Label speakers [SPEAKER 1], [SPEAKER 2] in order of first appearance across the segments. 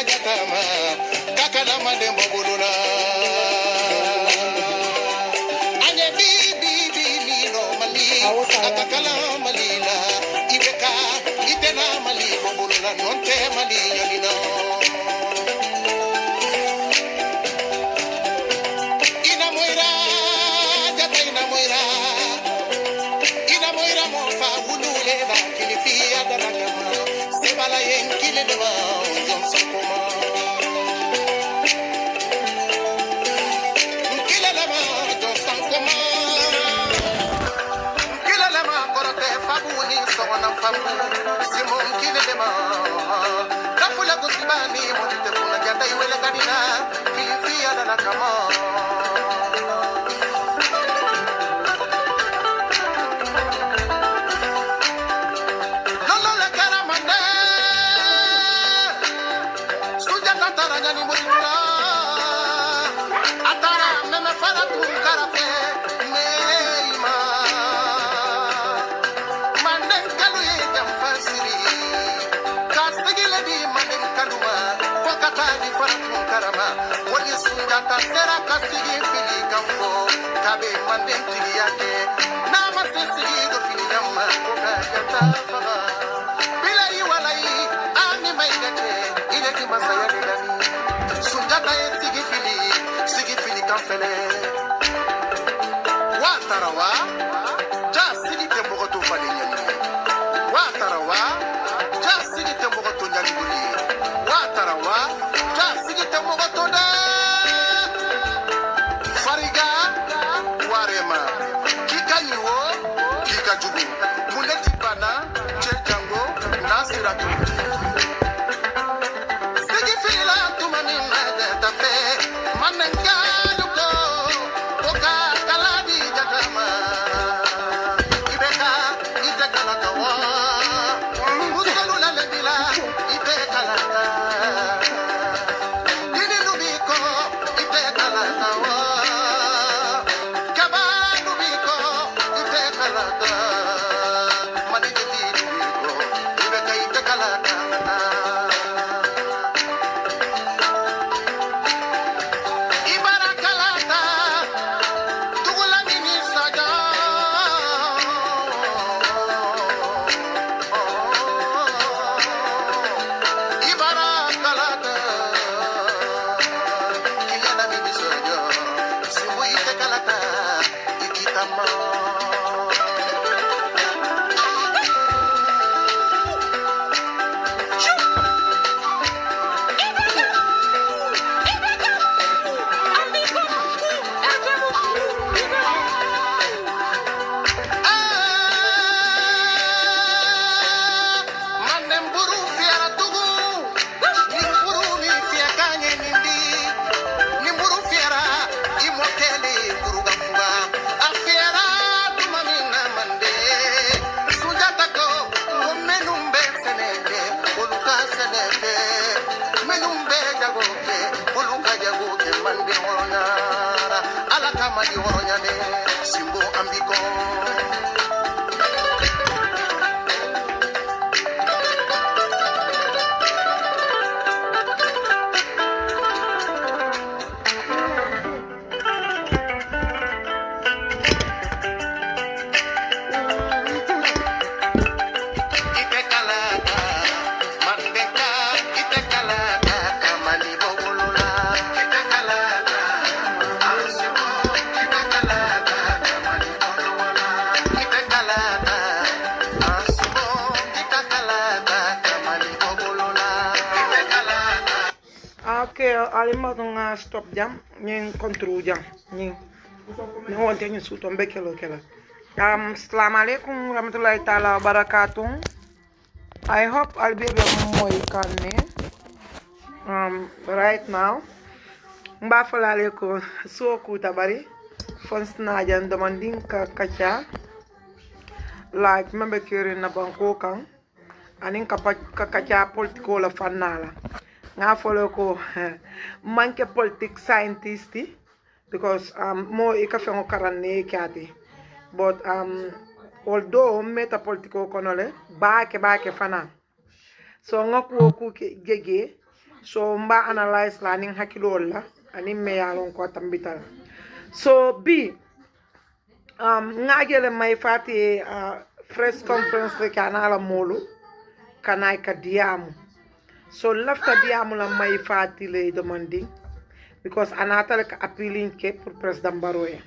[SPEAKER 1] jatama kakala madembo bulula anye bibi nino mali akakala malila ibeka itena mali bulula nonte mali yonino ina moira mo fa wulule na kilifia dalakama sebala yenkile dewa Johnson Koma kila lama Johnson Koma kila lama korote fabuni sona fabu simon kile dema kafula kusibani monte kuna janda iwele kanina kilifia dalakama Sera kasigi fili kambo kabe mandem tigi yake na masigi do fili namma ko ka jata faga bilai walai ami maigate ile ki masaya dilani sunjata sigi fili kamfele wa tarawa ja sigi tembo to fali nyani wa tarawa ja sigi tembo to nyani buli wa tarawa ja sigi tembo to da Jubu, Muleti Bana, Chejango, Nasiratu. Sigi fila tumani tafe, manenga luko, oka kaladi jagama. Ibeka, ite kalakawa, usalula lebila, ite kalaka. Dini lubiko, ite kalakawa. Kaba lubiko, ite kalaka. Simbo ambiko
[SPEAKER 2] alima nga stop jam ñen control jam ñi ni wonte ñu suto mbekelo kala assalamu alaikum rahmatullahi taala barakatuh. I hope I'll be able to moy kanne right now mba falale ko soku tabari fons na jan demanding ka kacha like membe kere na banko kan anin ka kacha politiko la fanala nga follow ko manke politics scientist because mo ikafe ngo karanne kyati but although meta politiko konole baake fana so nga ku gege so mba analyze la ning hakilol la ani me yalon ko tambital so bi ngajele may fati press conference le kana la molu kana ka diamu so lafta diamu la may fati le demanding because anata ka appealing ke pour president Baroya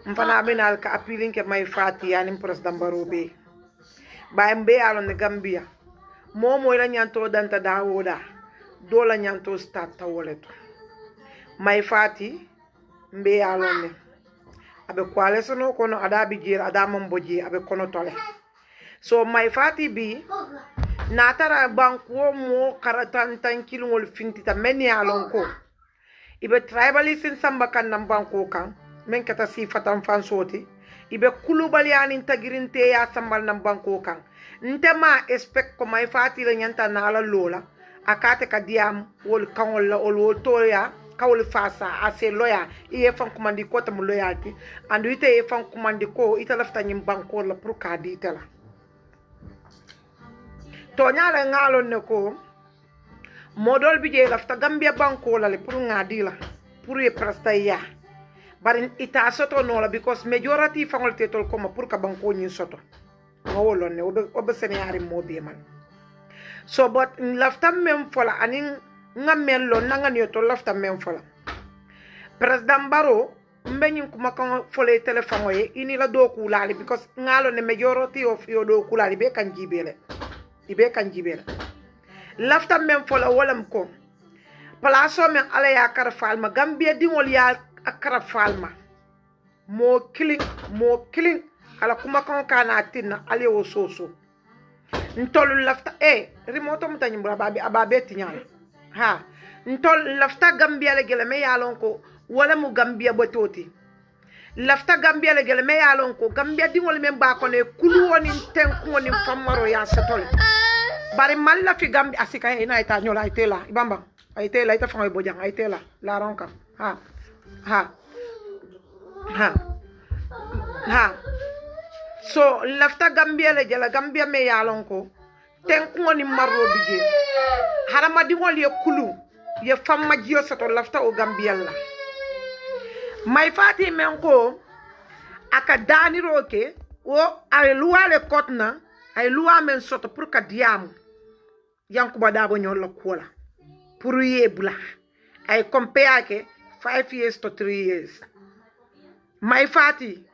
[SPEAKER 2] mfana binal ka appealing ke may fati yani president Barobe ba mbe alon ne Gambia momo ila nyanto danta dawoda dola nyanto start tawoleto may fati mbe alon ne abe kwale sono kono ada bijir ada mamboji abe kono tole so may fati bi natara banko mo karatan tankilol fintita meni alon ko ibe tribalism samba kan nan banko kan men kata sifatan fansoti ibe kulubali anin tagirinte ya sambal nan banko kan ntema expect ko may fati la nyanta nala lola akate ka diam wol kan la wol toya kawli fasa ase loya iye fan kumandi ko tam loyalty andu ite e fan kumandi ko ita lafta nyim banko la pour ka di tela to nyaala ngalon ne ko modol bi je lafta Gambia banko la le pour ngadi la pour e presta ya bari ita soto no la because majority fangol tetol ko ma pour ka banko nyi soto ngawolon ne obe senari mobi man so but lafta mem fola anin ngamen lo nanga ni to lafta mem fola president Barrow mbenyin kuma kan fole telephone ye ini la do kulali because ngalo ne majority of yo do kulali be kan jibele ibe kan jibele lafta mem fola wolam ko plaso men ala ya kar falma Gambia dingol ya akara falma mo killing ala kuma kan kana tinna ale wo soso ntolu lafta remoto mutany mbra ababe tinyala ha ntol lafta Gambia le gele me yalon ko wala mu Gambia bototi lafta Gambia le gele me yalon ko Gambia dingol men ba ko ne kulu woni tenku woni famaro ya setol bari malla fi Gambia asika ina ita nyola itela ibamba itela ita famo bojang itela la ronka ha so lafta Gambia le jela Gambia me yalon ko tenku woni marro bije harama dingol ye kulu ye famma jiyo sato lafta o Gambia la may fati men ko aka dani roke o ay luwale kotna ay luwa men soto pour ka diam yankuba dabo nyol la kola pour yebula ay compare ke 5 years to 3 years may fati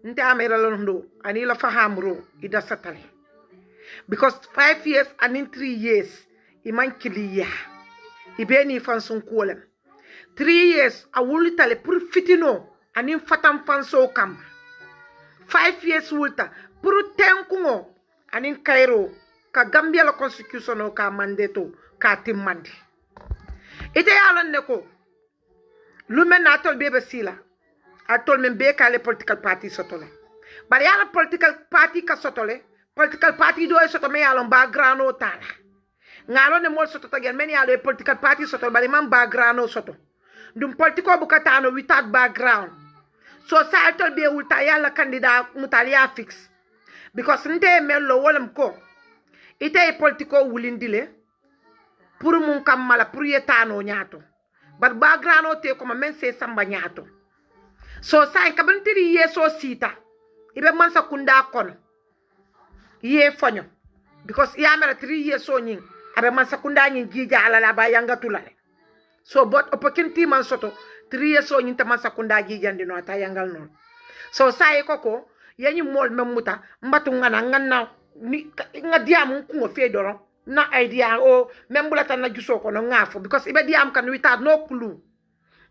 [SPEAKER 2] nte amela londo ani la fahamro ida satale because 5 years and in 3 years iman kiliya ibeni fansun kolem 3 years a wulitale pour fitino anin fatam fanso kam 5 years wulta pour tenkungo anin kairo ka Gambia la constitution o ka mandato ka timmandi ite yalon ne ko lumen atol bebe sila atol men be ka le political party sotole bari yala political party ka sotole political party do soto me yalon background o tala ngalo ne mol soto tagen men yalo political party soto bari man background o soto dum politico bukatano without background so sa atol be wulta yalla candidat mutalia fix because nte mello wolam ko ite politico wulindile pour mun kamala pour yetano nyato but background o te ko men se samba nyato so sa en kabantiri yeso sita ibe man sakunda kono ye fonyo because yamara 3 years so nyin abe man sakunda nyin jija ala la ba yanga tulale so but opportunity man soto 3 years so nyin ta man sakunda jija ndino ata yangal non so sai koko yanyi mol memuta mbatu ngana ngana ni ngadiam ko fe doron na idea o membula tan na juso ko no ngafo because ibe diam kan without no clue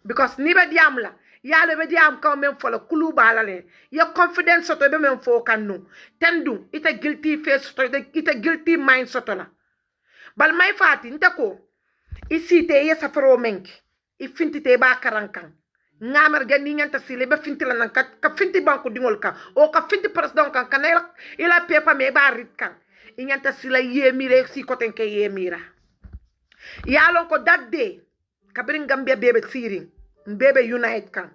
[SPEAKER 2] because ni be diam la yale be diam kan men fola clue balale ya confidence soto be men fo kan no tendu ita guilty face soto ita guilty mind soto la bal may fati ntako isite ye safaro menki ifintite ba karankan ngamar gani nyanta sile be finti la nan ka finti banko dingol kan o ka finti president kan kan ila pepa me ba rit kan inyanta sila yemire si koten ke yemira yalon ko that day kabrin Gambia bebe siring bebe unite kan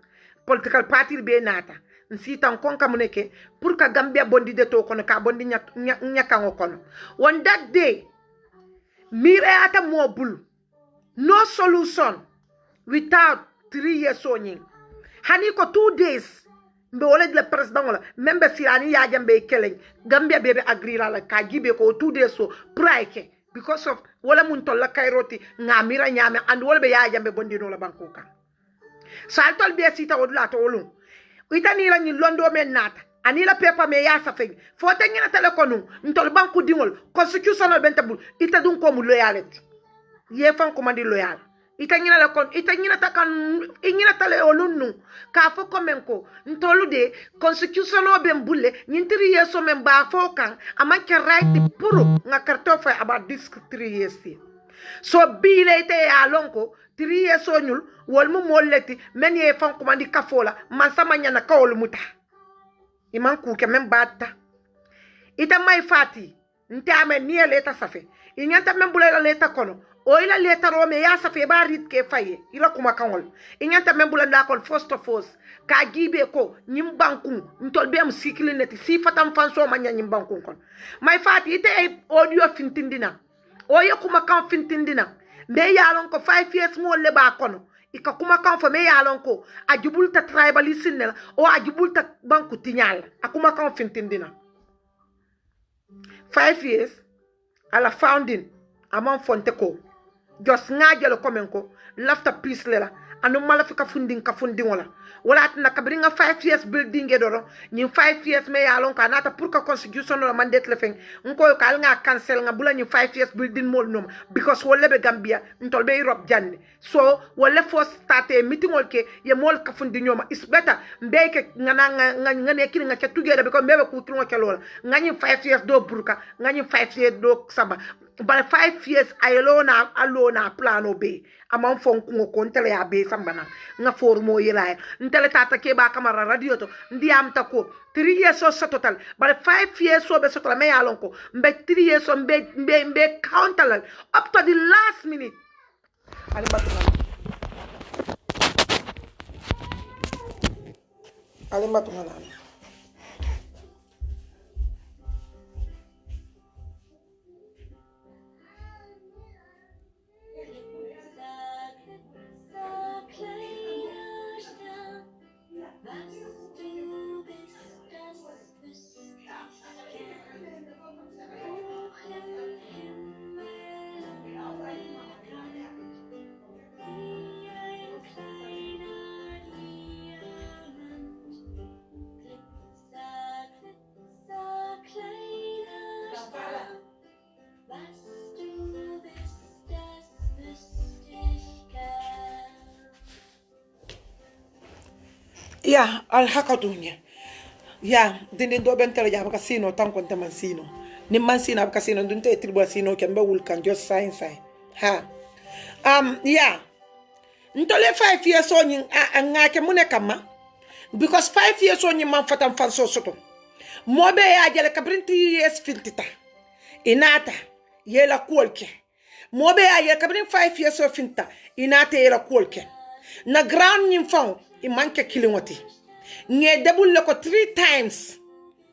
[SPEAKER 2] political party be nata nsi tan kon kamuneke pour ka Gambia bondi de to kono ka bondi nyaka kono on that day mire ata mobul no solution without 3 years onying hani ko 2 days mbe wala le president wala membe sirani ya jambe keleng gambia bebe agree la ka gibe ko 2 days so prike because of wala mun tolla kairoti ngamira nyame and wala be ya jambe bondino la bankuka saltol be sita wala to wolum itani la ni londo men nata ani la pepa me ya safe fo tangina telekonu ntol banku dingol constitutional bentabul ita dun ko mu loyalty ye fan ko mandi loyal itangina la kon itangina takan ingina tale olunnu ka fo komenko ntolu de constitutional ben bulle nyintiri yeso men ba fo kan amanke right puru nga karto fa about this 3 years so bile te ya lonko 3 years onyul wol mu molleti men ye fan ko mandi kafola man sama nyana kawol muta iman ku ke men batta ita mai fati nte ame nie leta safe inyanta men bulle la leta kono o ila leta rome ya safe ba rit ke faye ila kuma kanwol inyanta men bulle la kon first of all ka gibe ko nyim banku ntol be am siklineti si fatam fanso manya nyim banku kon mai fati ite audio fintindina o ye kuma kan fintindina me yalon ko 5 years mo le ba kono ika kuma kan fo me yalon ko ajubulta tribalism nela o ajubulta banku tinyal akuma kan fintindina 5 years ala founding amon fonte ko just ngajelo komenko lafta peace lela anu malafika funding ka funding wala atna kabringa 5 years building edoro ni 5 years me yalon ka nata pour ka constitution la mandate le feng nko ka nga cancel nga bula ni 5 years building mol nom because wolle be Gambia ntol be Europe janni so wolle force start meeting olke ye mol ka fundi nyoma is better mbeke nga ne kini nga ke together because mbebe ku tru nga lola nga ni 5 years do burka nga ni 5 years do saba but 5 years alona plano be amam fon ko ntele ya be sambana nga formo yela ntele tata ke ba kamera radio to ndiam ta ko 3 years so total but 5 years so be total me yalon ko mbe 3 years so mbe counter up to the last minute ali matuna ya al hakatunya ya dindin do ben tele jaba kasino tanko te mansino ni mansina kasino dunte tribu sino kembe wulkan just science ha ya ntole 5 years on ngake mune kama because 5 years on man fatam fanso soto mobe ya jele kabrin 3 years filtita inata yela kolke mobe ya jele kabrin 5 years of finta inata yela kolke na ground nyim fon i manke kilingoti nge debul lako 3 times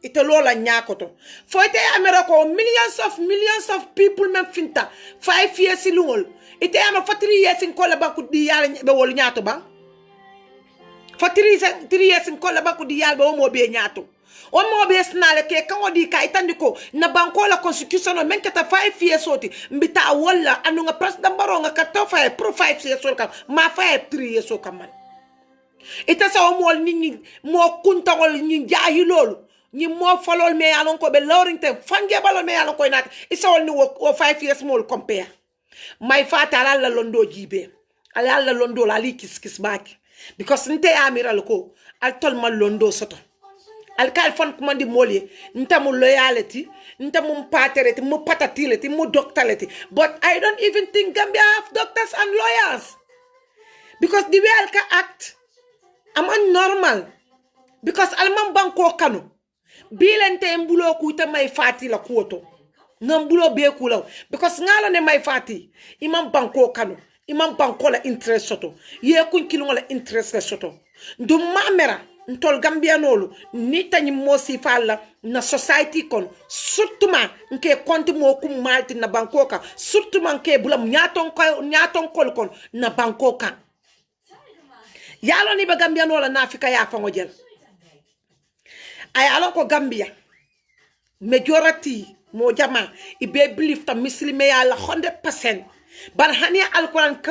[SPEAKER 2] ite lola nyakoto foite america millions of people men finta 5 years ilungol ite ama for 3 years in kola banku di yalla be wol nyaato ba for 3 years in kola banku di yalla be mo be nyaato o mo be snale ke kan odi ka itandiko na banko la constitution men kata 5 years oti mbita wala anu nga president baro nga katofa pro 5 years ka ma 3 years ka man ita sa mo ni mo kunta wol ni jaahi lolu ni mo folol me alon ko be lawrinte fange balol me alon ko nat isa wol ni o 5 years mo compare my fata ala londo jibe ala londo la li kis baki because nte amira ko al tol ma londo soto al kal fon kumandi molye nta mu loyalty nta mu patereti mu patatileti mu doctorleti but I don't even think Gambia have doctors and lawyers because the way alka act am normal because alman banko kanu bilente mbulo ku ta may fati la kuoto ngambulo be ku law because ngalo ne may fati imam banko kanu imam banko la interest soto ye kun kilo la interest soto ndum mamera ntol gambianolu ni tani mo si falla na society kon surtout ma nke konti mo kum malti na bankoka surtout ma nke bulam nyaton kol kon na bankoka yalo ni be gambianola na Afrika ya fango jel ay alon ko Gambia majority mo jama ibe believe ta muslime ya la 100% bar hani alquran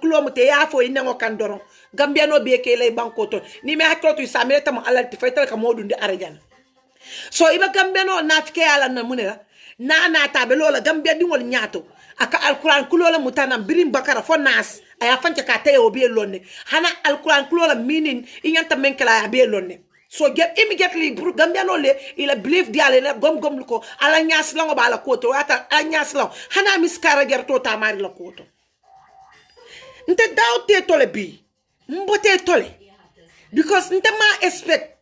[SPEAKER 2] kulom te ya fo inengo kan doron Gambiano be ke lay banko to ni me hakko to samire tam alal ti faytal ka modundi arjan so iba Gambiano na fike ala na munela na tabe lola Gambia dingol nyaato aka alquran kulola mutanam birim bakara fo nas aya fanke ka tayo be lonne hana alquran kulola meaning inyanta menkela ya be lonne so get immediately Gambiano le ila believe diale na gom ko ala nyas lango bala koto ata ala nyas lango hana miskara gerto tamari la koto nte dawte tole bi mbote tole because nte ma expect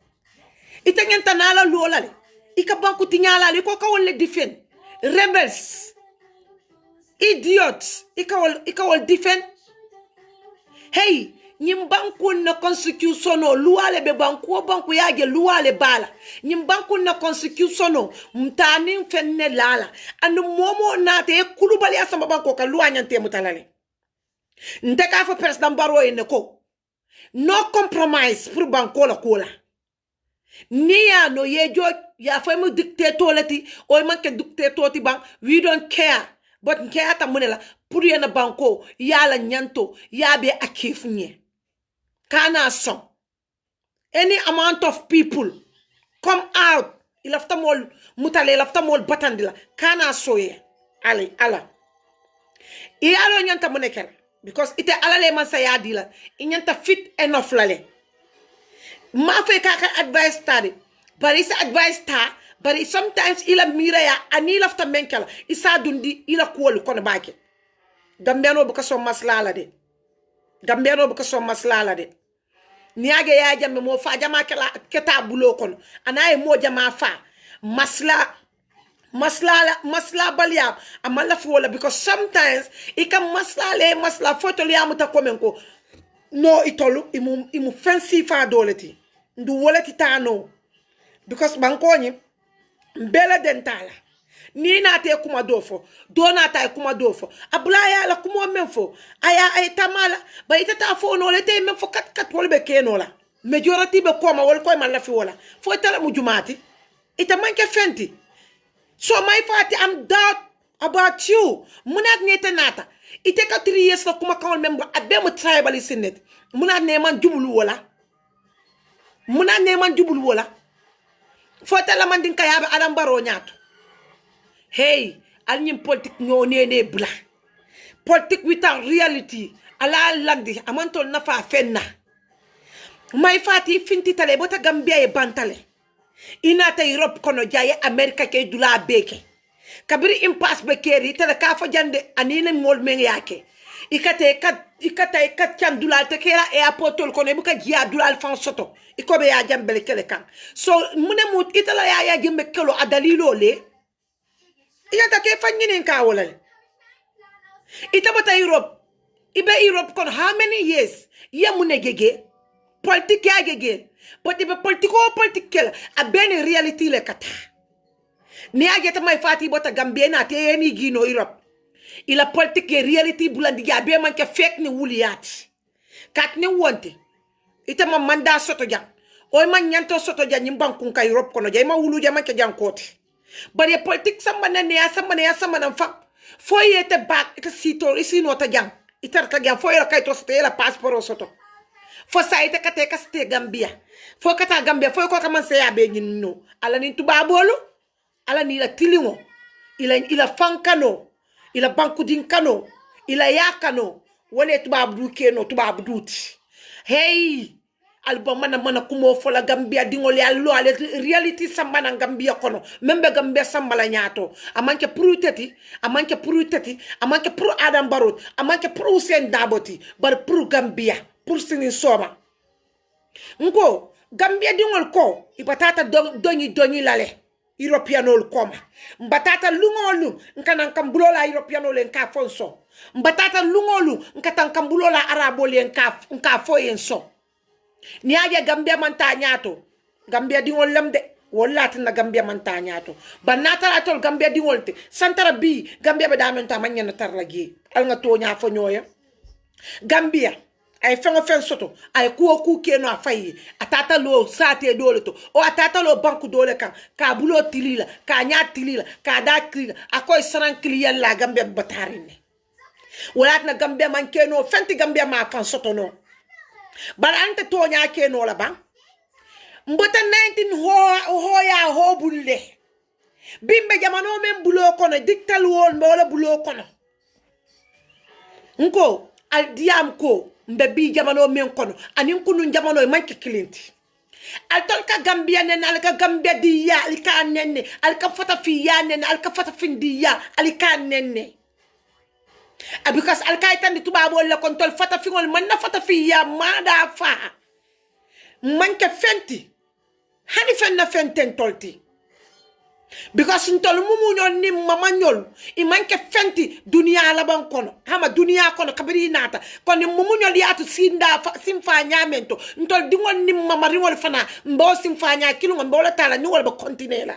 [SPEAKER 2] ite ngenta nala lola le ika banku tinyala le ko kawol le defend rebels idiots ika wol defend hey nyim banku na constitution no luale be banku yage luale bala nyim banku na constitution no mtani fenne lala and momo na te kulubali asamba banko ka luanyante mutalale ndeka fa president Barrow ene ko no compromise pour banko la kola ni ya no yejo ya fa mu dictator lati o man ke dictator ti bank we don't care but care ta munela pour yena banko yala nyanto yabe akifnye kana son any amount of people come out ilafta mol mutale ilafta mol batandila kana soye ali ala iyalo nyanta munekel because ite alale man sayadila inyanta fit enough lale ma fe kaka advice tadi but isa advice ta but sometimes ila mira ya ani lafta menkala isa dundi ila kuwol kono bake Gambiano buka so maslala de Gambiano buka so maslala de niage ya jambe mo fa jama kala keta bulo kono anaye mo jama fa masla balia amala fuola because sometimes ika masla foto li amuta komenko no itolu imu fancy fa doleti ndu woleti tano because bankoni mbele dentala ni na te kuma dofo do na ta kuma dofo abulaya la kuma menfo aya ay tamala ba itata fo no le te menfo kat wolbe kenola majority be koma wol koy man la fi wala fo tala mu jumati ita manke fenti so my fati I'm doubt about you munat nete nata ite ka 3 years la kuma kawol member abe mu tribalist net munat ne man jubulu wala fo tala man din kayabe Adam Barrow nyaato hey alnyim politique ñoo nene bla politique without reality ala landi amantol nafa fenna may fati finti tale bota Gambia e bantale inata Europe kono jaye America ke dula beke kabiri impasse be keri tele ka fa jande anine ngol men yake ikate kat kan dulal te kera e apotol kono buka jiya dulal fan soto ikobe ya jambele kele kan so mune mut itala ya gembe kelo adalilo le iyata ke fanyini ka wala itabata Europe ibe Europe kon how many years ya mune gege politique ya gege but ibe political a ben reality le kata ni ageta may fati bota Gambia na te ni gino Europe ila politique reality bulandi ya be man ke fake ni wuliyat kat ni wonte itama manda soto jang o man nyanto soto jang nyimbankun ka Europe kono jay ma wulu jang man ke jang koti bari politique samba na fa fo yete back ita sito isi nota jang ita ta jang fo yela kay to soto yela passeport soto fo sa ite kate ka ste Gambia fo kata Gambia fo ko ka man se ya be nyinno ala ni tubabolu ala ni la tilingo ila fankano ila banku dinkano ila yakano wone tubabu keno tubabu duti hey album mana kumo fola Gambia dingol ya lo ale reality sambana Gambia kono membe Gambia sambala nyato amanke pruteti amanke pro Adam Barrow amanke pro Hussein Daboti bar pro Gambia pour sini soba ngo Gambia dingol ko ibatata doni lale Europeanol koma mbatata lungolu nkana kambulola Europeanol nka fonso mbatata lungolu nkata kambulola arabo le nka foyenso ni aje Gambia man ta ñaato Gambia di wol lam de wallahi na Gambia man ta ñaato ba natara tol Gambia di wolte santara bi Gambia be da men ta man ñana tar la gi al nga to ñaa fa ñoya Gambia ay fengo fen soto ay kuo ku keno afayi atata lo sate dole to o atata lo banku dole kan ka bulo tilila ka nya tilila ka da tilila akoy saran client la Gambia batarine wala na Gambia man keno fenti Gambia ma fan soto no bala ante to nya keno la ban mbota 19 ho ya ho bulle bimbe jamano men bulo kono diktal wol wala bulo kono nko al diam ko mbe bi jamano men kono anin kunu jamano e manke kilinti al tolka Gambia nen al ka Gambia di ya al ka nenne al ka fata fi ya nen al ka fata fin di ya al ka nenne because al ka tan tubabo la kon tol fata fi ngol man na fata fi ya mada fa manke fenti hani fen na fenten tolti because ntol mumu ñol ni mama ñol I manke fenti dunia la ban kono hama dunia kono kabiri nata kon ni mumu ñol yaatu sinda simfa ñamento ntol dingol ni mama ringol fana mbo simfa ña kilo mbo la tala ni wol ba continuer la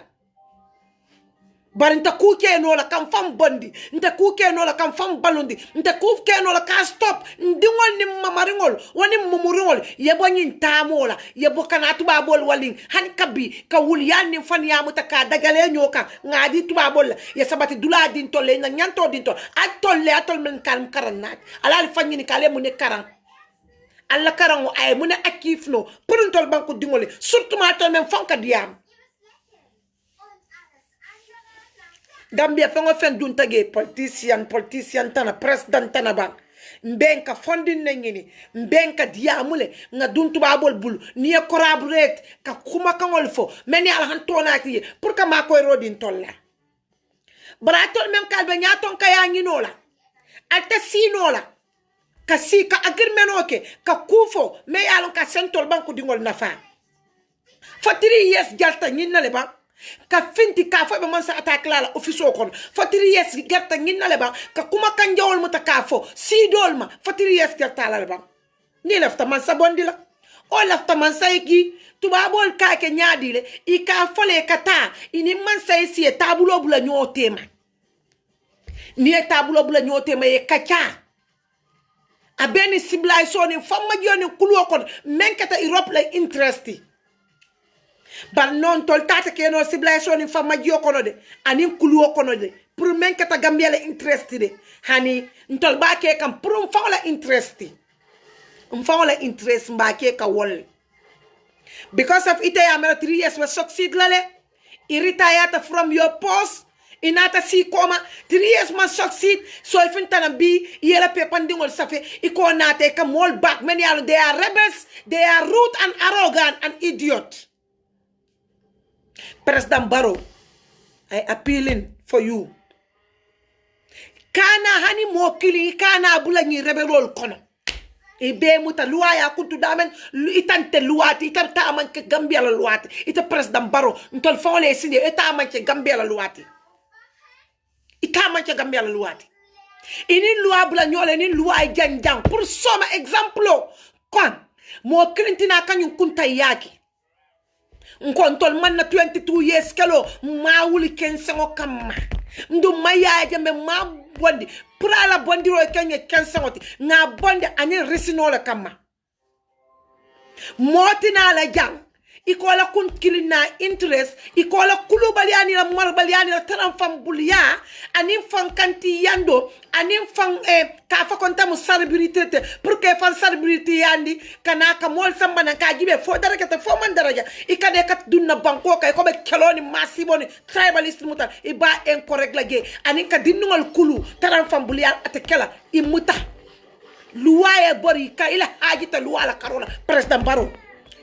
[SPEAKER 2] bar nta kuke no la kam fam bondi nta kuke no la kam fam balundi nta kuke no la ka stop dingol ni mama ringol woni mumu ringol yebo nyin tamola yebo kana tuba bol walin han kabi ka wul yanni fan ya mutaka dagale nyoka ngadi tuba bol ya sabati dula din tolle na nyanto din to atolle atol men kan karanat alal fanyi ni kale mu ne karan alla karan ay mu ne akifno pour tol banko dingol surtout ma tol men fanka diam Gambia fengo fen dun tage politician tana president tana ba mbenka fondin nengini mbenka diamule nga dun tubabol bul ni collaborate ka kuma kangol fo meni alhan tonati pour ka ma koy rodin tolla bratol mem kalbe nyaton ka ya nginola alta sinola ka si ka agirmenoke ka kufo me yalon ka sentol banku dingol nafa for 3 years galta nyinale ba ka finti ka fo be man sa attaque la office o kon for 3 years gerta nginna le ba ka kuma kan jawol muta ka fo si dolma for 3 years gerta la ba ni lafta man sa bondi la o lafta man sayki tubabol ka ke nyaadile I ka fole kata ini man say si tabulo bula nyotema ni tabulo bula nyotema e kacha abeni civilization ni famma joni kulo kon menkata Europe la interesti ban non tol tata ke no civilization ni fama jio kono de anin kuluo kono de pour men kata Gambia la interest de hani ntol ba ke kam pour fa la interest mba ke ka wol because of ite amera 3 years we succeed lale I retired from your post inata si koma 3 years man succeed so if intana bi yela pepandingol safe iko nate ka mol back many are they are rebels they are rude and arrogant and idiot. President Barrow, I appealing for you. Kana hani mo kili kana bulanyi rebelol kono. Ibe muta luwa ya kuntu damen itante luwati itata amanke Gambia la luwati ita President Barrow ntol fawle sinde ita amanke Gambia la luwati. Ita amanke Gambia la luwati. Ini luwa bulanyole ni luwa janjang pour soma exemple kon mo kilintina kanyu kunta yaki. Nkontol man na 22 years kalo ma wuli kensengo kama ndu maya jambe ma bondi prala bondi ro kenye kensengo ti na bondi ani risino la kama motina la jang ikola kun kilina interest ikola kulubaliani la marbaliani la taramfam bulia anin fan kanti yando anin fan ka fa konta mu sarbilité pour que fan sarbilité yandi kana ka mol samba na ka jibe fo daraja ta fo man daraja ikade kat dunna banko kay ko be keloni masiboni tribalist muta iba incorrect la ge anin ka dinnol kulu taramfam bulia atekela imuta luwaye bori ka ila hajita luwala karola president Barrow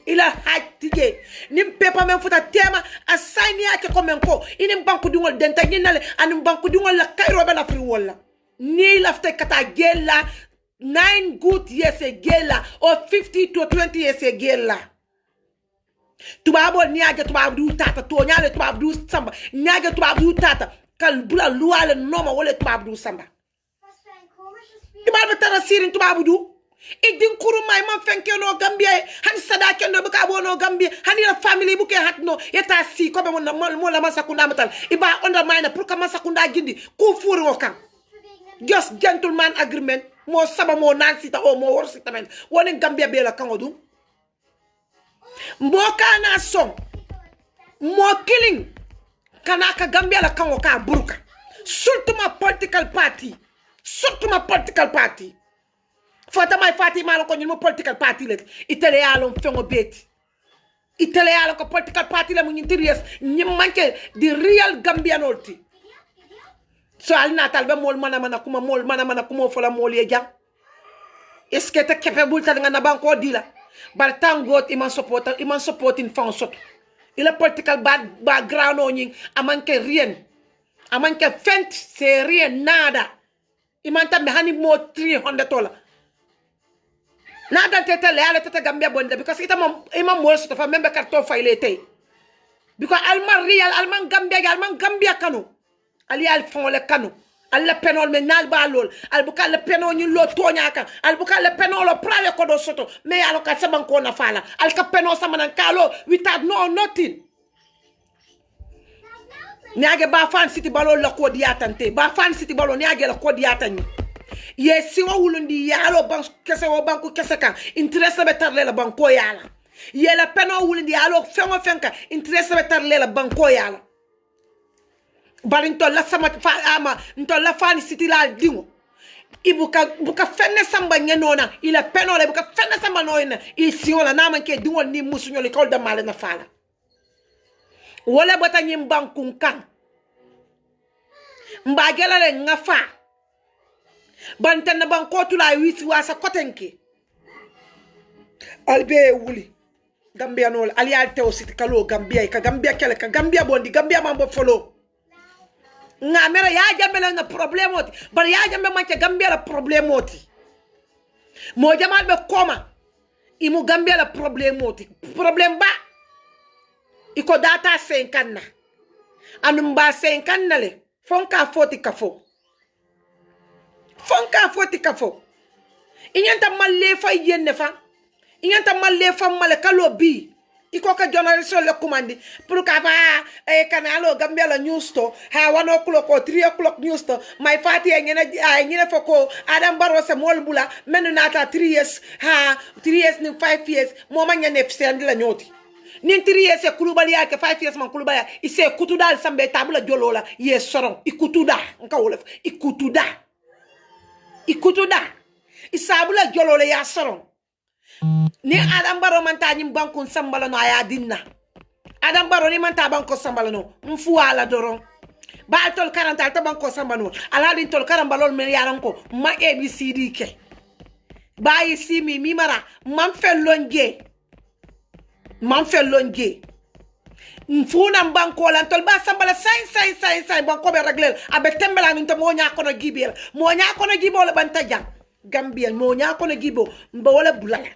[SPEAKER 2] ila hatije nim pepa men futa tema assign yake ko men ko inin banku dingol denta ginale anim banku dingol la kayro be la fri wala ni lafte kata gella 9 good years a gella or 50 to 20 years a gella tubabo ni aja tubabo du tata to nyale tubabo du samba nyaga tubabo du tata kal bula luwale noma wala tubabo du samba tubabo tara sirin tubabo du idin kuru mai man fenke no Gambia han da kendo buka bono Gambia hani la family buke hatno yeta si ko be mo la Masakunda matal iba undermine pour que Masakunda gindi ku furi wo kan just gentleman agreement mo saba mo nan sita o mo wor sita men woni Gambia be la kangodu mboka na song mo killing kanaka Gambia la kango ka buruka surtout ma political party fota mai fati malo ko nyimo political party le itele yalo fengo beti itele yalo ko political party le mu interiors nyim manke di real Gambian olti so al natal be mol mana kuma fola mol ye jam est-ce que ta capable ta nga na banko dila bar tangot iman supporting fon sot il political background o nying amanke rien amanke fent c'est rien nada iman tambe hani mo 300 $. Nada tete leale tete Gambia bonde because ita imam mo so fa membe karto fayle tay because alman real alman Gambia kanu ali al fon le kanu alla penol me nal balol al buka le peno ñu lo toñaka al buka le peno lo prale ko do soto me alo ka saban ko na fala al ka peno sama nan kalo without no nothing niage ba fan city balol la ko diatante ba fan city balol niage la ko diatani ye siwa wulundi yalo bank kese wo banku kese kan interest be tarle la banko yala ye la peno wulundi yalo fengo fenka interest be tarle la banko yala barinto la sama fa ama nto la fani city la dingo ibuka fenne samba nyenona ila peno le buka fenne samba noina isiola na manke dingo ni musunyo le kol da male na fala wala bota nyim banku kan mbagela le ngafa bantan banko tula wisi wasa kotenke albe wuli Gambia no ali alte o city kalo Gambia ka Gambia kele ka Gambia bondi Gambia mambo follow nga mera ya jambe la problème oti bar ya jambe manke Gambia la problème oti mo jamal be koma imu Gambia la problème oti problème ba iko data 50 na anu mba 50 na le fonka foti kafo inyanta malle fa yenne fa inyanta malle fa male kalo bi iko ka journalist le commandi pour ka fa kanalo Gambia la news to ha 1 o'clock or 3 o'clock news to my fati ngene foko Adam Barrow se mol bula menu nata 3 years ha 3 years ni 5 years mo manya ne fsendi la nyoti ni 3 years e kulubali yake 5 years man kulubaya ise kutudal sambe tabula jolola ye soron ikutuda nka wolof ikutuda isabula jolole ya soron ni Adam Barrow manta nyim banku sambala no aya dinna Adam Barrow ni manta banko sambala no mfu ala doron ba tol 40 ta banko sambano ala din tol karambalol men yaran ko ma ABCD ke ba yi simi mi mara man fellonje mfuna banko lan tol ba sambala sai banko be reglel abe tembela min to mo nya kono gibel banta jang Gambia mo nya kono gibo mba wala bulala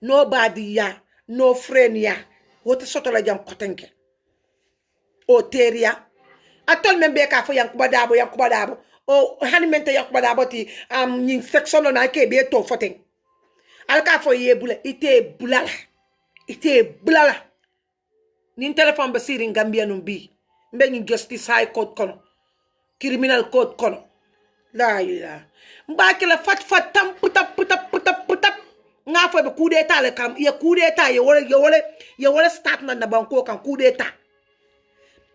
[SPEAKER 2] no badiya no frenia wote soto la jam kotenke o teria atol membe ka fo yankuba dabo o hani mente yankuba dabo ti nyin section na ke be to foten al ka fo ye bula ite bulala nin telephone be sirin Gambia num bi mbe nyi justice high court kono criminal court kono la ilaha mbaki la fat tam puta nga fo be coup d'état le kam ye coup d'état ye wala start na banko kan coup d'état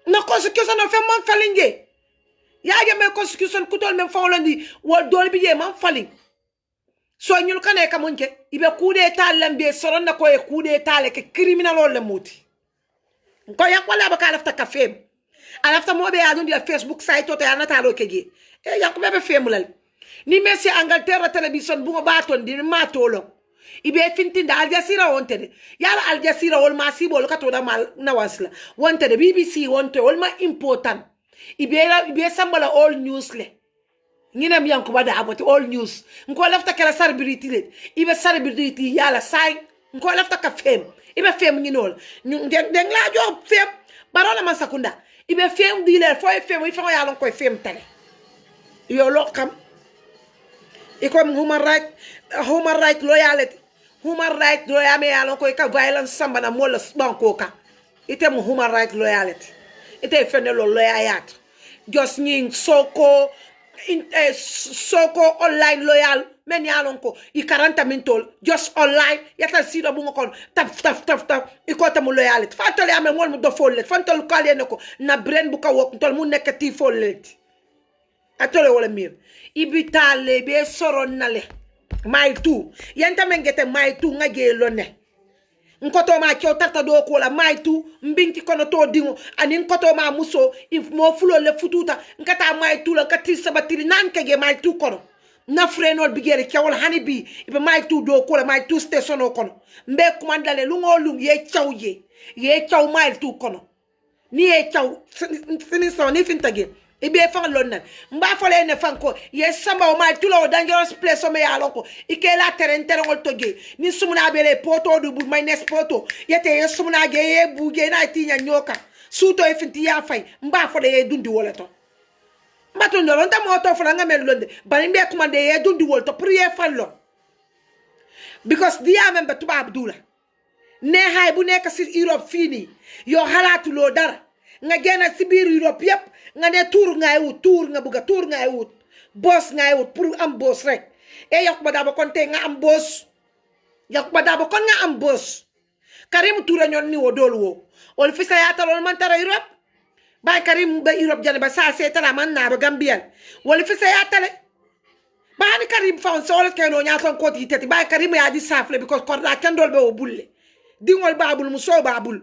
[SPEAKER 2] na constitution no fe man falinge ya me constitution kutol men fawlandi wol dol bi ye man falin so nyul kane kamunke ibe coup d'état lambe soron na ko ye coup d'état le ke criminal le moti ko yakwala ba kala fta kafem alafta mo be adun dia Facebook site to ta nata lo kege yakube be femulal ni Messi Angleterre television bu ba ton di ma tolo ibe fintinda Al Jazeera wonte yala Al Jazeera wol ma sibol ka to da mal na wasla wonte BBC wonte wol ma important ibe sambala all news le nginem yankuba da aboti all news nko lafta kala celebrity le ibe celebrity yala sai nko lafta ka fem ibe fem nginol den la job fem barola Masakunda ibe fem dile fo fem ifo yala ko fem tale yo lokam ikom human right loyalty human right lawyer me yalon ko ka violence samba na mola banko ka ite mo human right loyalty ite fene lo loyalty just ning soko online loyal men yalon ko i 40 mintol just online yatal sido bu ngokon taf i ko tamu loyalty fatole ame mol mu do folle fantol kale nako na brain bu ka wok tol mu nekati folle atole wala mir ibitale be soron nale mai tu yanta mengete mai tu ngage lone nkoto ma kyo tata do ko la mai tu mbinti kono to dingo ani nkoto ma muso if mo fulo le fututa nkata mai tu la kati sabatiri nan kege mai tu kono na frenol bigere kyawol hani bi ibe mai tu do ko la mai tu station o kono mbe kumandale lungo lung ye chaw mai tu kono ni ye chaw fini so ni fintage ibe fan lonnan mba fole ne fanko ye samba o mai tulo dangerous place o me yaloko ikela terren ngol toge ni sumuna bele poto du bu my next poto yete ye sumuna ge ye buge na tinya nyoka suto e finti ya fay mba fole ye dundi wala to mbato no lonta moto fala ngamel londe bani mbe kumande ye dundi wala to prier fallo because dia membe tuba abdula ne hay bu nek ci Europe fini yo halatu lo dara nga gena ci biir Europe yep nga ne tour ngay wut tour nga buga tour ngay wut boss ngay wut pour am boss rek e yok ba daba kon te nga am boss yok ba daba kon nga am boss Karim Touré ñon ni wo dol wo ol fi sa yatalol man tara Europe bay Karim ba Europe jane ba sa setala man na ba Gambia wol fi sa yatale ba ni Karim fa on sol keno ñaton ko ti tati bay Karim ya di safle because ko la kendol be wo bulle dingol babul mu so babul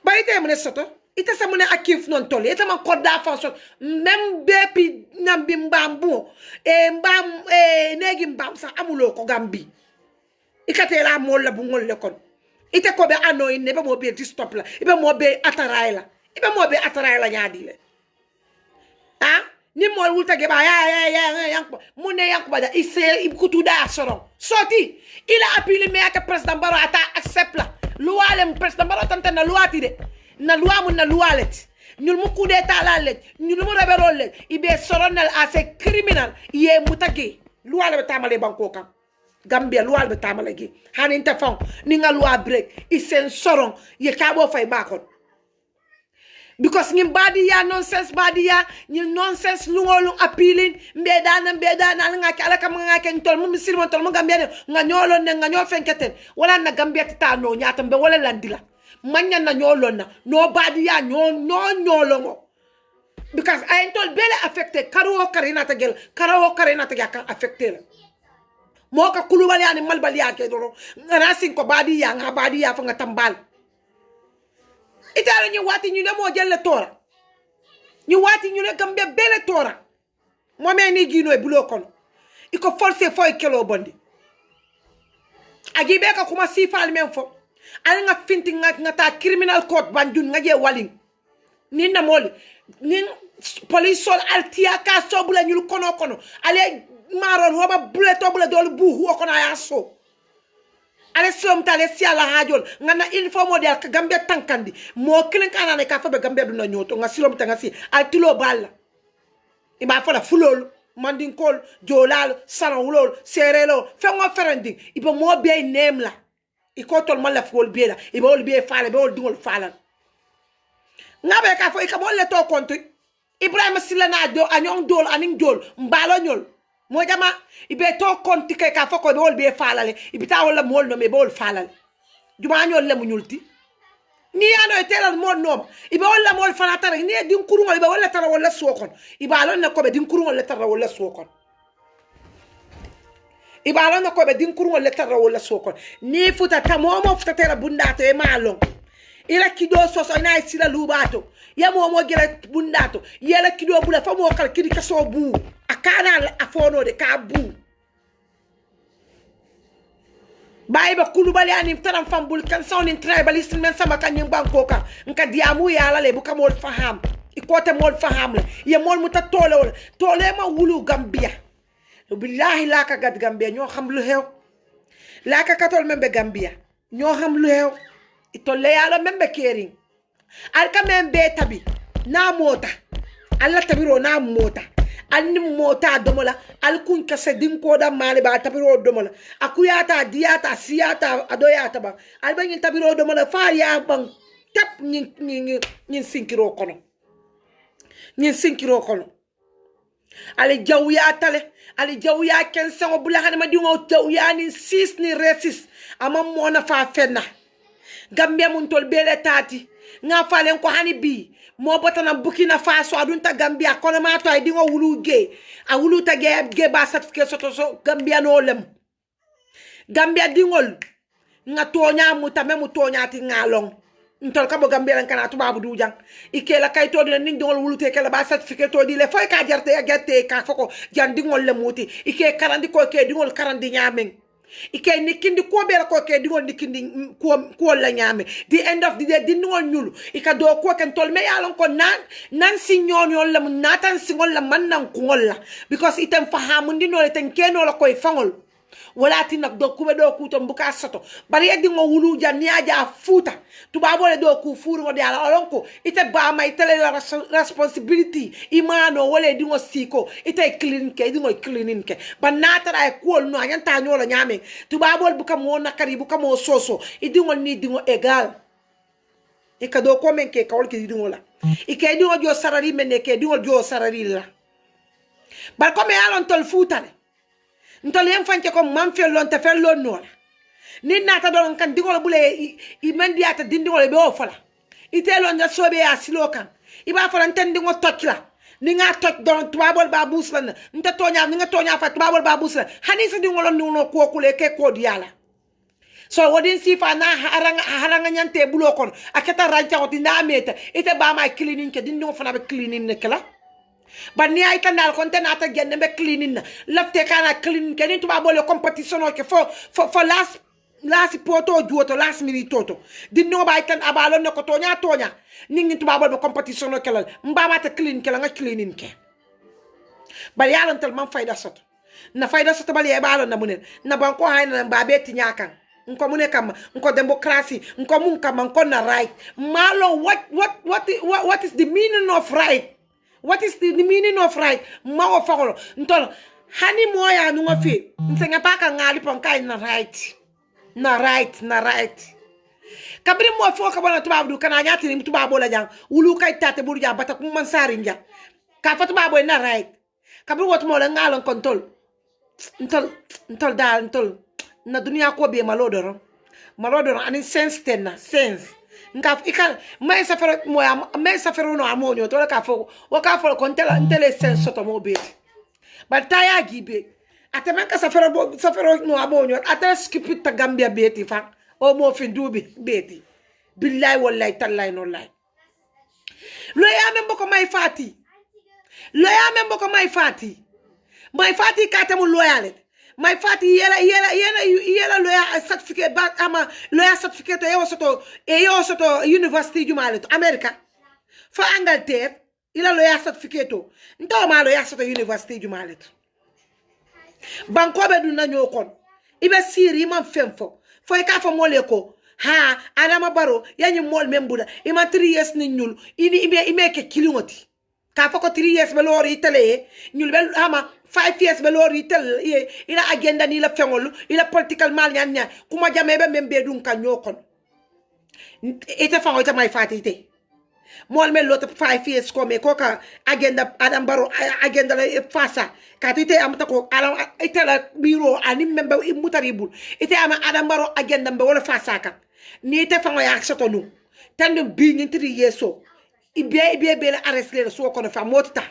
[SPEAKER 2] bay te mu ne soto ita samune akif non tole ita man kodda fa so même bepi nambi mbambu mbam negi mbam sa amulo ko Gambi ikate la mol la bu ngol le kon ite ko be ano inne be mo be di stop la ibe mo be atarayla nyaadi le ha ni mo wulta ge ba ya yanko mune yanko ba da ise ikutu da soro soti ila apili me aka president Barrow ata accept la luwale president Barrow tante na luwati de na loi mun na luwalet ñul mu coup d'état la let ñul mu rebelol let ibe soronel assez criminal ye mutage loi le tamale banko kam Gambia loi le tamale gi hanin ta fon ni nga loi break isen soron ye kabo fay bakon because ngim badiya nonsense lungolu appealing mbedana nga kala kam nga ken tol mu misil tol mu Gambia nga ñolo ne nga ño fenketen wala na Gambia ta no ñatam be wala landila manya na nyolona no badiya nyolongo because I told bele affected karawo karina tagel kan affected mo ka kulubali ani malbali ake doro rasin ko badiya nga badiya fa nga tambal itara ñu wati ñu ne mo jelle tora ñu wati ñu ne Gambia bele tora mo me ni gino e bulo kon iko forcer foy kelo bondi agibe ka kuma sifal men fo ali nga finti nga ta criminal court banjun nga je waling nin na moli nin police sol altia ka sobula ñul kono ale maron roba buleto bule dol bu ho kono ya so ale som tale si ala hajol nga na informo de ka Gambia tankandi mo kilin kana ne ka fa be Gambia du na nyoto nga silom tanga si al tilo balla iba fa la fulol mandin kol jolal sarawlol serelo fe ngo ferending iba mo be nemla ikotol mala fol biela ibe ol be faala be ol dingol faala ngabe ka fo ikamo le to kontu Ibrahima Silana do anyon dol aning dol mbalo nyol mo jama ibe to konti ke ka fo ko be ol be faala le ibita wala mol no me be ol faala juma nyol le mu nyulti ni ano etelal mo no ibe wala mol faala tar ni din kurungol ibe wala tar wala sokon ibalo ne ko be din kurungol le tar wala sokon ibalo na ko be din kurungol le tar wala sokon ni futa tamomo futa tera bundato e malon ila kido soso ina isila lubato ya momo gele bundato yela kido bula fa mo kala kidi kaso bu akana afono de ka bu bayba kulubali ani taram fambul kan sounding tribalist men sama kan nyim banko ka nka diamu ya la le bu kamol faham ikote mol faham la ye mol muta tole ma wulu Gambia billahi la ka gad Gambia ño xam lu xew la ka katol membe Gambia ño xam lu xew itolle yala membe kering alka membe tabi na mota alla tabiro na mota anni mota domola al kun kase din ko da mali ba tabiro domola akuyata diata siata adoyata ba al ba nyin tabiro domola fa ya ban tap nyin sinkiro kono ali jawya tale ali jawya ken sango bula hanama dingo jawya ni sis ni resis ama mona fa fenna Gambia mun tol bele tati nga falen ko hani bi mo botana Burkina Faso adunta Gambia kono ma to ay dingo wulu ge a wulu ta ge ba certificate soto so Gambia no lem Gambia dingol nga tonya mutame mu tonya ti ngalong ntol kabo Gambia lan kana tubabu du jang ikela kay to dina ning dingol wulu te kala ba certificate to di le foy ka jarte ka foko jan dingol le muti ike karandi ko ke dingol karandi nyamen ike nikindi ko bela ko ke dingol nikindi ko la nyame the end of the day dingol nyulu ika do ko ken tol me yalon ko nan sinyon yon la natan singol la man nan ko la because item fahamu ndino le ten keno la koy fangol wala ti nak do kube do ku to mbuka soto bari yeddi ngo wulu jan aja futa tuba bole do ku furu ngo diala olonko ite ba may tele la responsibility imano wala di ngo siko ite clean ke di ngo cleaning ke banata ay ko no anyanta nyola nyame tuba bol buka mo nakari buka mo soso idi ngo ni di ngo egal e ka do ko men ke kawol ke di ngo la e ke di ngo jo sarari men ke di ngo jo sarari la bar ko me alon tol futa ntol yem fanke ko man felon te felon no ni nata don kan dingol bule i mendiata dindingol be o fala itelo nga sobe ya silokan iba fala ntendi ngo tokla ni nga tok don tubabol ba buslan nta tonya ni nga tonya fa tubabol ba buslan hani se dingol no ko kule ke ko diala so wodin sifa na haranga nyante bulo kon akata rancha oti na meta ite ba ma cleaning ke dindingo fana be cleaning ne kala bani ay kanal konte nata genne be cleaning na lafte kana cleaning ke ni tuba bole competition o ke for last poto juoto last minute toto dinno bay tan abalo ne ko tonya ningi tuba bole competition o ke la mbama ta clean ke la nga cleaning ke bal yalan tal man fayda soto na fayda soto bal ya balo na munen na banko hayna ba beti nyakan nko mune kama nko democracy nko mun kama nko na right malo what is the meaning of right? What is the meaning of right? Mawo fakolo ntol hani moya nunga fi nsenga paka ngali ponkai na right kabri mo fo ka bana tubabu kana nyati ni tubabu la jang wulu kay tate buru ja bata kum man sari nja ka fa tubabu na right kabri wot mo la ngalon kontol ntol na dunia ko be malodoro ani sense sense nga ikal may safaro moya may safaro no amonyo to ka fo o ka fo kon tele sense soto mo be ba taya gibe atema ka safaro no amonyo ata skip ta Gambia beti fa o mo fi dubi beti billahi wallahi tallahi no lay lo ya men boko may fati ka tamu loyale my fati yela lawyer certificate ba ama lawyer certificate yo soto university jumaleto America fa Angleterre ila lawyer certificate nto ma lawyer soto university jumaleto banko be dun na nyokon ibe siri man femfo fo ka fa mole ko ha Adama Barrow yanyi mol membuda ima 3 years ni nyul ini ime ke kilingoti ka fa ko 3 years be lori tele nyul be ama 5 years be lori tel ila agenda ni la fengol ila political mal nya kuma jame be membe dun kan nyokon ite fango ite may fatite mol me lot 5 years ko me ko ka agenda Adam Barrow agenda la fasa ka ite amta ko ala ite la biro ani membe mutaribul ite ama Adam Barrow agenda be wala fasa ka ni ite fango ya soto nu tan bi ni 3 years so ibe be la arrest le so ko no fa motita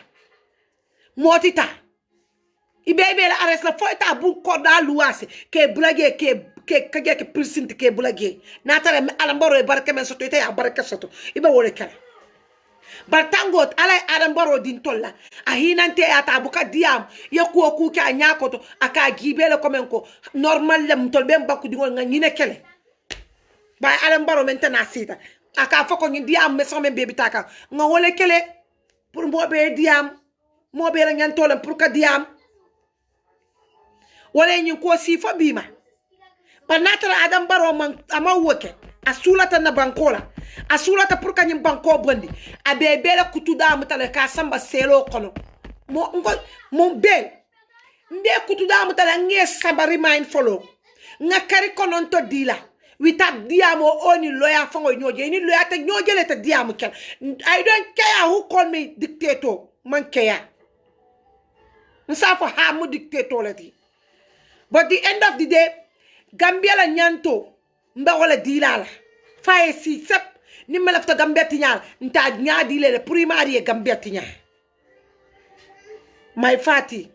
[SPEAKER 2] ibebe la arrest la foita bu ko da luase ke blage ke precinct ke blage na tare Adam Barrow e barke men soto ite ya barke soto ibe wole kala bartangot ala Adam Barrow din tolla a hinante ata buka diam yaku ku ka nyakoto aka gibele komen ko normal lem tol bem bakku dingol nga nyine kele ba Adam Barrow mentena sita aka foko ngi diam me so men bebi taka nga wole kele pour mo be diam mo be la nyan tolam pour ka diam wala nyi ko sifa bima banatra Adam Barrow man ama woke asulata na bankola asulata pour ka nyi banko bondi abebele kutuda mutale ka samba selo kono mo ben mbe kutuda mutala nge sabari mind follow nga kari kononto dila witap diamo oni lawyer fango nyoje ni lawyer ta nyoje le ta diamo kel I don't care who call me dictator man care nsafo ha mu dictator lati but the end of the day Gambia la nyanto mba wala dilala faye si sep ni melafta Gambia tinyal nta nyaadi le primary Gambia tinya my fati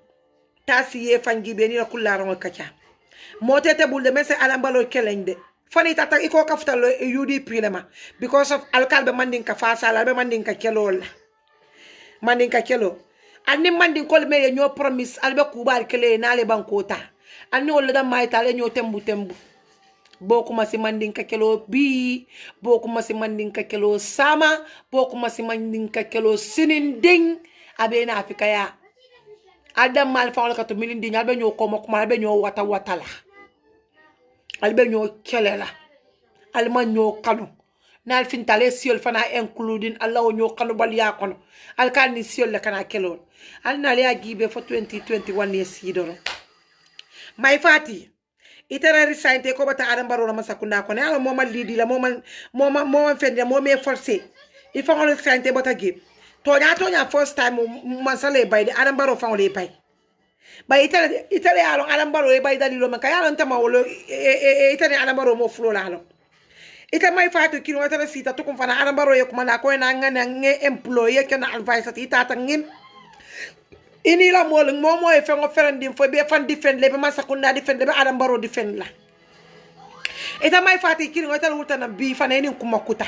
[SPEAKER 2] tasi ye fangibe ni kula ron kacha motete bulde mese alambalo kelende fani tata iko kafta lo UDP lema because of alkalbe mandin ka fasa albe mandin ka kelol mandin ka kelo anni mandin kol me ño promise albe kubal kele na le bankota anni wala da may tale ño tembu bokuma si mandin ka kelo bi bokuma si mandin ka kelo sama bokuma si mandin ka kelo sininding abe na afika ya adam mal fa wala ka to milindi albe ño ko mok albe ño wata la albe ño kelela alma ño kanu nal fintale siol fana including Allah ño kanu bal ya kono alkan ni siol le kana kelol alna le agibe fo 2021 yes yidoro may fati itara risante ko bata adam baro ma sakunda ko ne ala moma lidi la moma fende moma forcé il faut on risante bata gib tonya first time masale bay de adam baro fa le bay bay itale alon adam baro e bay dalilo man kay alon tama wolo itale adam baro mo flo la alon ita may fatu kilo wata sita to kum fana adam baro e kuma na ko na ngana nge employee kana advice ita tangin ini la momo e fengo ferendim fo be fan defend le be masakunda defend le be adam baro defend la ita may fati kilo wata wutana bi fana ni kuma kuta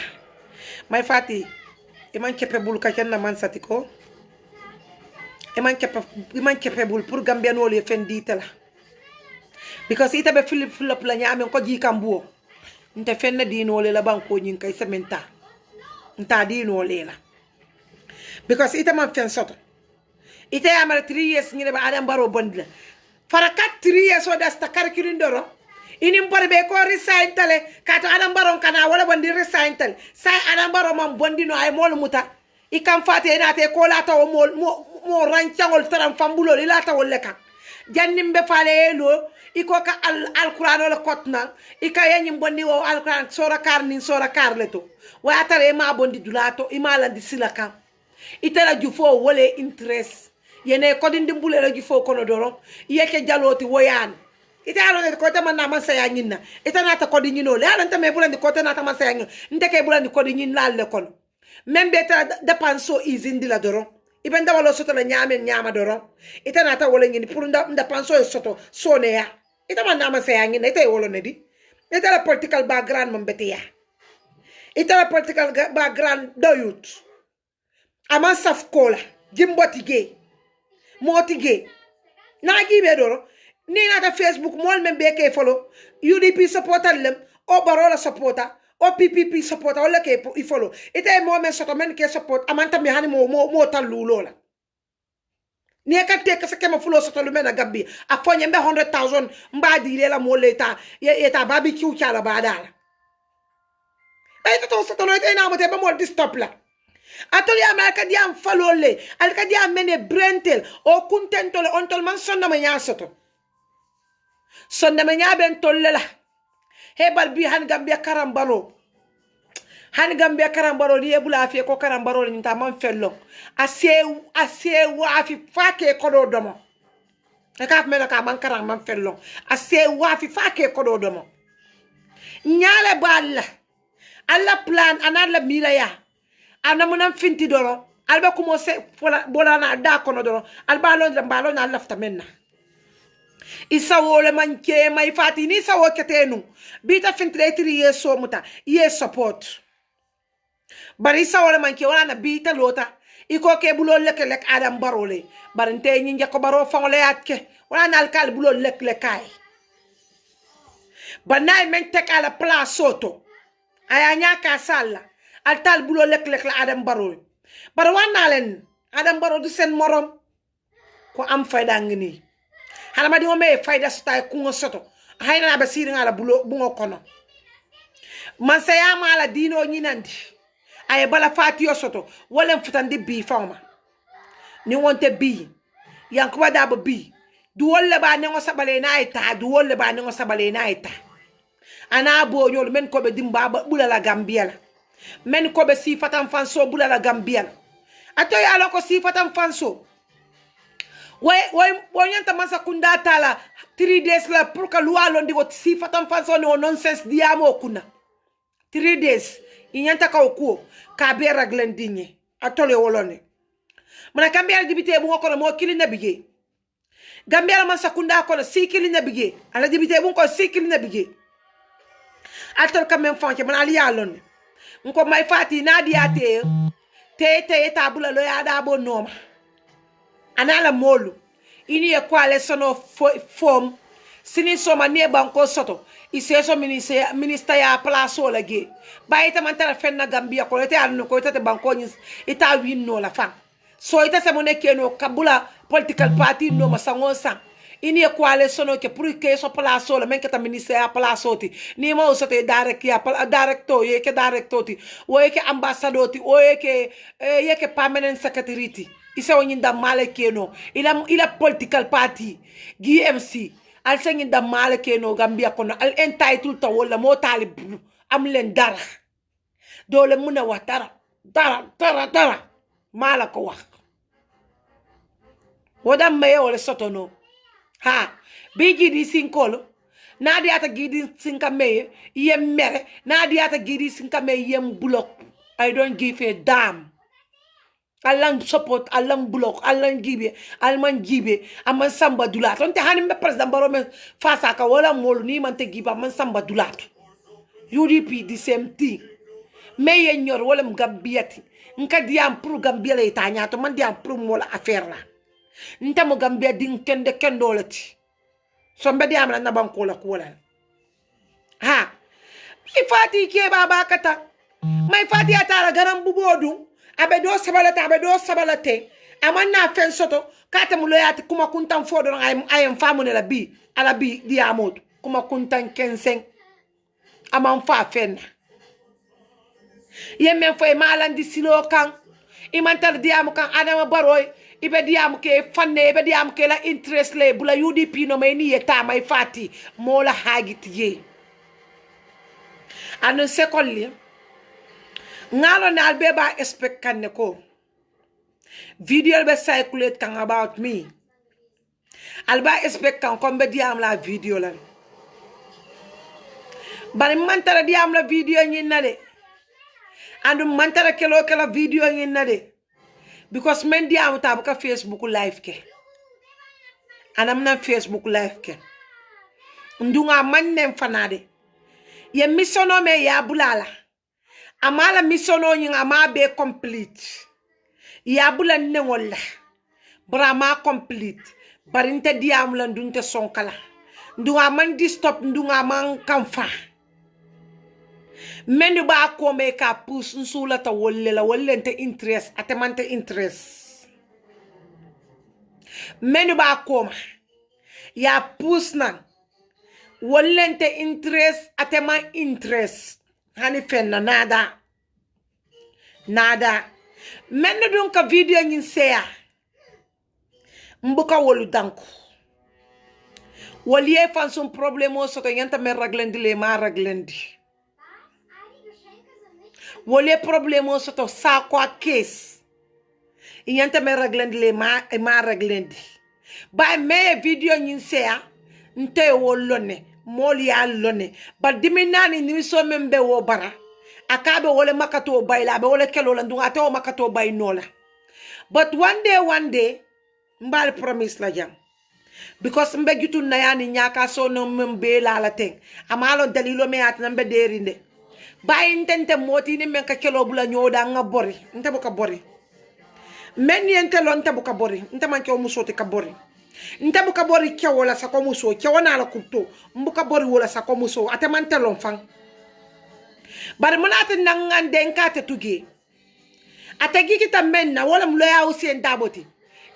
[SPEAKER 2] may fati iman capable ka kenna man satiko iman capable pour Gambian wole fendita la because ita be Philip la nyame ko ji kambuo nte fenna dino le la banko nyin kay sementa nta dino le la because ita man fen soto ita amara 3 years ngi ba adam baro bondla fara 4 years o das ta karkirin doro ini mbarbe ko resign tale kato adam baro kana wala bondi resign tale sai adam baro man bondino ay mol muta ikam fate na te ko la taw mo rancangol taram fambulo la taw leka jannimbe fale lo iko ka alquran wala kotna ika yenyim bondi wo alquran sora kar leto wa atare ma bondi dulato imala di silaka itara jufo wole interest yene ko dindi mbule la jufo kono doro yeke jaloti woyan itaro ne ko tama na man saya nyinna itana ta ko di nyino le alanta me bulandi ko tana ta man saya nyino ndeke bulandi ko di nyin lalle kono membe ta depanso izindi la doro ibenda wala soto la nyama doro itana ta wala nyini pour nda panso soto sone ya itama na man saya nyina itay wolo ne di itala political background mambete ya itala political background doyut ama saf kola jimboti ge moti ge na gibe doro ni na ta Facebook mol membe ke follow UDP supporter lem o barola supporter o PPP supporter wala ke i follow ite mo men soto men ke support amanta mi hani mo talulo la ni ka te ka sake ma fulo soto lu mena gabbi a fonye mbe 100,000 mbadi le la mo leta eta barbecue kala badala ay to soto no ite na mo te ba mo stop la atoli amerika diam falole alka diam mene brentel o contento le ontol man sonna ma nya soto sonna ma nya ben tolle la hebal bi han Gambia karambaro ni ebula fi ko karambaro ni ta man fello ase wa fi fake ko do domo e ka mena ka man karam man fello ase wa fi fake ko do domo nyaale balla alla plan anala miraya anamunam finti doro alba kumo se bola na da kono doro alba lo na lafta menna isa wole manke may fati ni sa woketenu bita finti 3 years so muta ye support bari isa wole manke wala na bita lota iko ke bulo lek adam barole barante nyi ko baro fawle atke wala na alkal bulo lek kay banay men tek ala place soto aya nyaka sala altal bulo lek la adam barole bar wana len adam baro du sen morom ko am fayda ngini hala ma di me fayda sta ku ngosoto hayna ba siri ngala bulo bu ngokono man sayama ala dino nyinandi ay bala fatiyo soto wala futandi bi fawma ni wonte bi Yankuba Dabo bi du wolle ba nengo sabale na ita du wolle ba nengo sabale na ita ana bo nyol men ko be dimba ba bulala Gambia la men ko be sifatan fanso bulala Gambia la atoy ala ko sifatan fanso way nyanta masa kunda tala 3 days la pour que loi londi ko sifatan fanso no nonsense diamo kuna 3 days inyanta ka okuo ka be raglen dinye atole wolone mana Gambia dibite bu ko mo kili nabige Gambia man sakunda ko si kili nabige ala dibite bu ko si kili nabige atol quand même fonke man ali yalon nko may fati na diate te tabula lo ya da bo noma anala molu ini e kwale sono form sini soma ne banko soto iseso minister ya place la ge bayita man tara fenna Gambia ko te anu ko te banko ni ita winno la fa so ita se mone keno kabula political party no masango sang ini e kwale sono ke pour que so place la men ke ta minister ya place oti ni ma usote direct ya director ye ke director ti o ye ke ambassador ti o ye ke permanent secretary ti ise woni ndam male keno ila political party GMC al sengi ndam male keno Gambia kono al entitled to wala mo talib am len dara dole muna wa dara mala ko wax wodam maye wala sotono ha bigi di sinkolo nadi ata gidi sinka meye yem mere nadi ata gidi sinka meye yem block I don't give a damn alang support alang block alang gibe alman gibe aman samba dulat on te hanim be president baro men fasa ka wala mol ni man te giba man samba dulat UDP the same thing meye ñor wala Gambiati nka diam pour Gambia lay tañato man diam pour mo la affaire la ntamo Gambia din kendo lati so mbe diam la nabanko la ko wala ha mi fati ke baba kata may fati atara garam bubodu abedo sabalate amanna fen soto kata mulo yati kuma kuntan fodo ayem famune la bi ala bi diamot kuma kuntan kensen amam fa fen yemen fay malandi silo kan imantal diam kan adama baroy ibe diam ke fanne ibe diam ke la interest le bula UDP no may ni yeta may fati mola hagit ye anu sekolli ngalo na albeba expect kanne ko video be circulate kan about me alba expect kan ko be diam la video lan bari mantara diam la video nyin na de andu mantara kelo kala video nyin na de because men diam ta ka Facebook live ke anam na Facebook live ke ndunga man nem fanade ye missiono me ya bulala amala missiono nyi ama be complete ya bulan ne wala brama complete barinte diam lan dunte sonkala ndunga man di stop ndunga man kamfa menu ba ko me ka pus nsula ta wolle la wollente interest atemante interest menu ba ko ya pus nan wollente interest atema interest hani fenna nada menu dun ka video ngin seya mbuka wolu danko woliye fan son problemo so ko yanta me raglendi le ma raglendi wole problemo so to sa kwa case yanta me raglendi le ma raglendi ba me video ngin seya nte wolone moli ya lone ba diminani ni so membe wo bara akabe wole makato bayla be wole kelo la ndunga te o makato bay nola but one day mbal promise la jam because mbe gitu na yani nyaka so no membe la la ten amalo dalilo me at nambe derinde bay intente moti ni men ka kelo bula nyoda nga bori nte buka bori men yente lon te buka bori nte man ko musoti ka bori nte buka bori kyo wala sa ko muso kyo na la kupto mbuka bori wala sa ko muso ate man telon fang bar munata nangan den kate tuge atagi kita menna wala mloya Hussein Daboti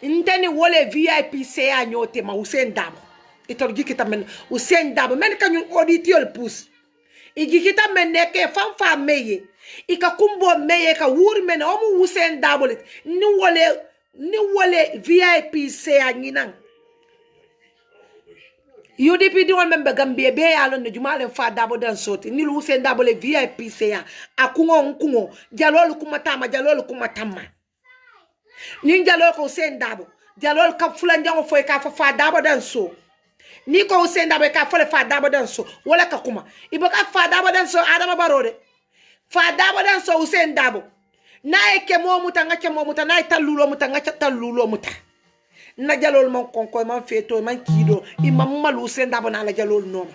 [SPEAKER 2] inteni wole VIP seya nyote ma Hussein Dabo itorgi kita men Hussein Dabo men kanyun auditiol pus igi kita men ke fam meye ika kumbo meye ka wur men o mu Hussein Dabo ni wole ni wole VIP se anyinan UDP di won membe Gambia be ya lon jumale fa dabo dan soti ni lu Hussein Dabo le VIP se ya akungo nkungo jalol kuma tamma ni jalol ko Hussein Dabo jalol ka fulan jango foy ka fa dabo dan so ni ko Hussein Dabo ka fole fa dabo dan so wala ka kuma ibo ka fa dabo dan so Adama Barode fa dabo dan so Hussein Dabo na ke momuta ngache momuta na talulo muta ngache talulo muta na jalol man konko man feto man kido imam malu Hussein Dabo na la jalol noma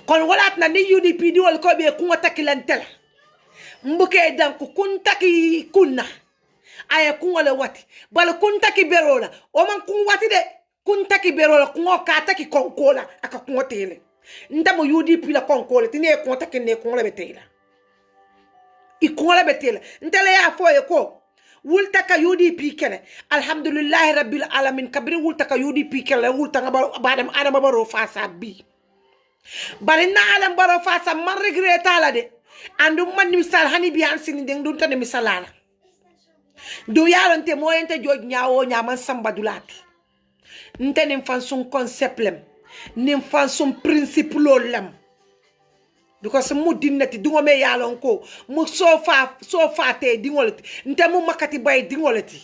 [SPEAKER 2] kon walat na ni UDP di wol ko be ku ngatakilantel mbuke dan ku kuntaki kunna ay ku ngole wati bal kuntaki berola o man ku wati de kuntaki berola ku ngokata ki konkola aka ku ngotele ndamo UDP la konkola tine ku ngotaki ne ku ngole betela ikola betela ntele ya foye ko wultaka UDP kele alhamdulillah rabbil alamin kabri wultaka UDP kele wultaka badam Adama Barrow fasa bi bari na Adama Barrow fasa man regreta la de andu man misal hani bi hansini de dun tan misalala do yarante moyente joj nyaawo nyaaman samba dulatu ntene fansun concept lem nim fansun principe lolem because mu dinnati dingo me yalon ko mu sofa te dingolati nte mu makati bay dingolati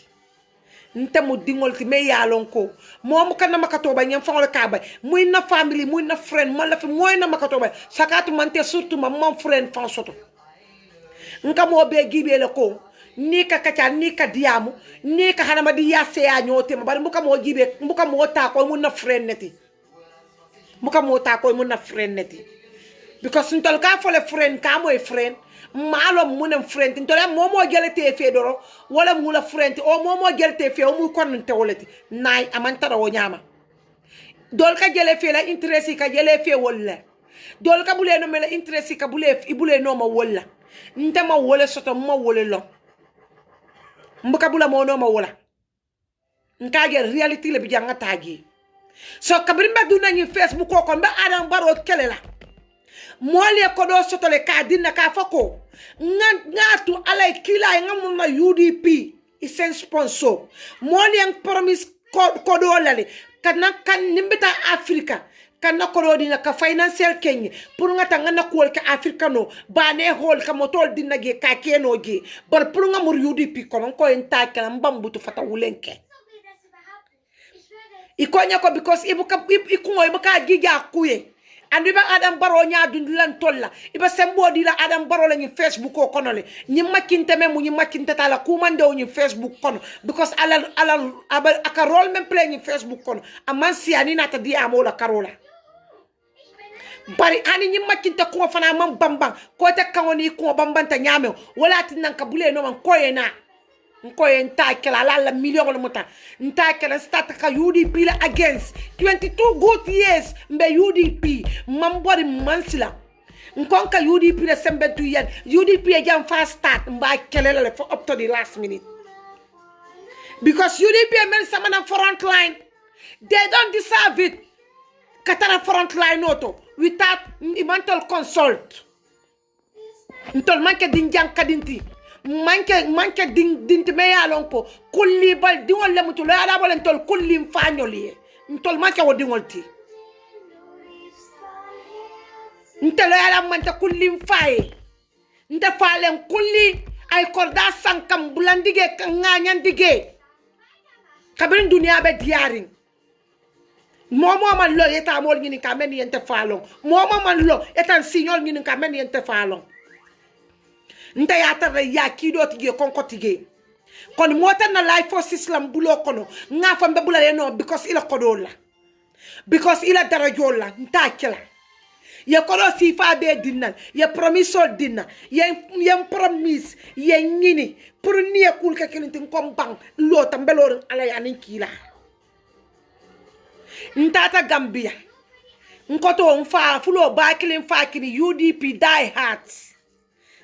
[SPEAKER 2] nte mu dingolati me yalon ko mom kana makato ba nyam fangol ka bay muy na family muy na friend man la fi moy na makato bay sakatu mante surtout mam friend fan soto nka mo be gibe le ko ni ka kacha ni ka diamu ni ka hanama di yase ya nyote ma bari muka mo gibe muka mo ta ko mun na friend neti muka mo ta ko mun na friend neti because ntol ka fole friend ka moy friend malo munem friend ntol momo gelete fe doro wala mula friend o momo gelete fe o mu kon te wolati nay amantara wo nyama dol ka gele fe la interest ka gele fe wala dol ka bule no mela interest ka bule ibule no ma wala ntama wala soto ma wala lo mbuka bula mo no ma wala nka ge reality le bi janga tagi so kabrimba duna ni Facebook ko ko mba Adama Barrow kelela mole ko do sotole ka dinna ka fako ngatu alay kila ngam na UDP isen sponsor mole yang promise ko do lale kan nimbita Africa kan ko do dina ka financial kenye pour ngata ngana ko ka Africa no bane hol ka motol dinna ge ka keno ge bar pour ngamur UDP ko enta ka mbambutu fata wulenke ikonya ko because ibuka ibuka gija kuye and iba Adama Barrow nya dundulan tolla iba sembo di la Adama Barrow la ni Facebook ko kono le ni makinte memu ni makinte tala ku mande ni Facebook kono because ala aka role men play ni Facebook kono amansi ani nata di amola karola bari ani ni makinte ko fana man bambang ko te kawoni ko bambanta nyame wala tin nan ka bule no man koyena nkoye ntakela la million le muta ntakela start ka UDP la against 22 good years mbe UDP mambori mansila nkonka UDP la sembe tu yen UDP e jam fast start mba kelela le for up to the last minute because UDP men samana front line they don't deserve it katara front line auto without mental consult ntol manke dinjang kadinti manke dinti me yalon ko kulli bal dingol le mutu la ala bolen tol kulli mfañoli ntol manke wo dingol ti ntelo ala manta kulli mfaye nta falen kulli ay korda sankam bulandige nganyandige kabin dunia be diaring momo man lo eta mol ngini kamen yente falon momo man lo etan signol ngini kamen yente falon nta yata ya kido tige konko tige kon mota na life for islam bulo kono nga fambe bulale no because ila kodola because ila darajola nta kila ye kodo sifa be dinnan ye promisol dinna ye promise ye ngini pour nie kul ka kelintin kom bang lo tambelor ala ya nin kila ntata Gambia nkoto mfa fulo bakilin fakini UDP die hard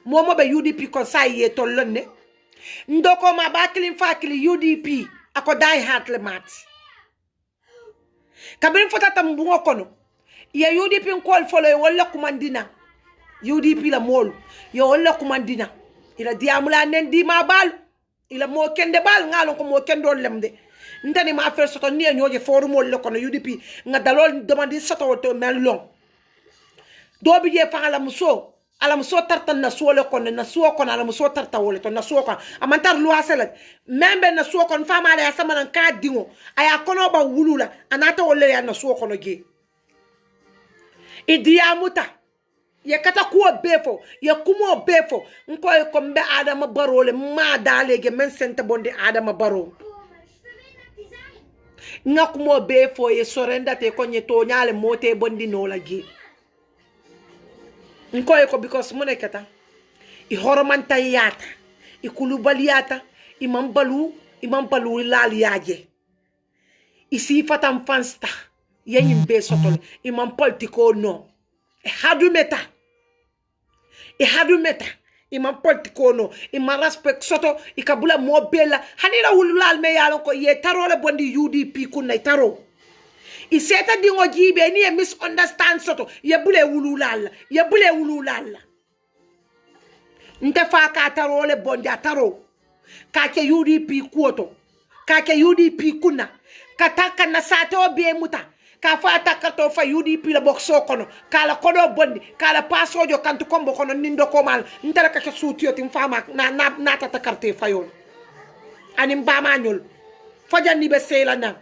[SPEAKER 2] momo be UDP ko saye to lonne ndoko ma bakilin fakili UDP ako die hard le mat kabin fotata mbungo kono ya UDP ko follow wala kumandina UDP la mol yo wala kumandina ila diamula nen di ma bal ila mo kende bal ngalon ko mo kendo lemde ntani ma affaire soto ni ñoje forum le kono UDP nga dalol demandi soto to mel long do bi je fa ala muso tartan na suole kono na suo kono ala muso tarta wole to na suo kono amantar luasela membe na suo kono fama ala sama nan ka dingo aya kono ba wulula anata wole ya na suo kono ge idiamuta ye kata kuo befo ye kumo befo nko e ko mbe adama barole ma dalege men sente bonde adama baro ngakumo befo ye sorenda te ko nyeto nyale mote bondi no la gi nko e ko because mone kata I horomanta yata I kulubaliyata imam balu lali yaje I sifatam fansta yenyim be sotol imam politiko no e hadu meta imam politiko no imam respect soto ikabula mobela hanira wululal me yalon ko ye tarole bondi UDP kunna taro I seta dingo jibe ni e misunderstand soto ye bule wululal nte fa ka tarole bondi ataro ka ke UDP kuoto ka ke UDP kunna kataka na sato be muta ka fa takato fa UDP la boxo kono kala kodo bondi kala pasojo kantu kombo kono nindo ko mal ntara ka suutiyo tim fama na tata carte fayon anim bama nyol fajani be sela na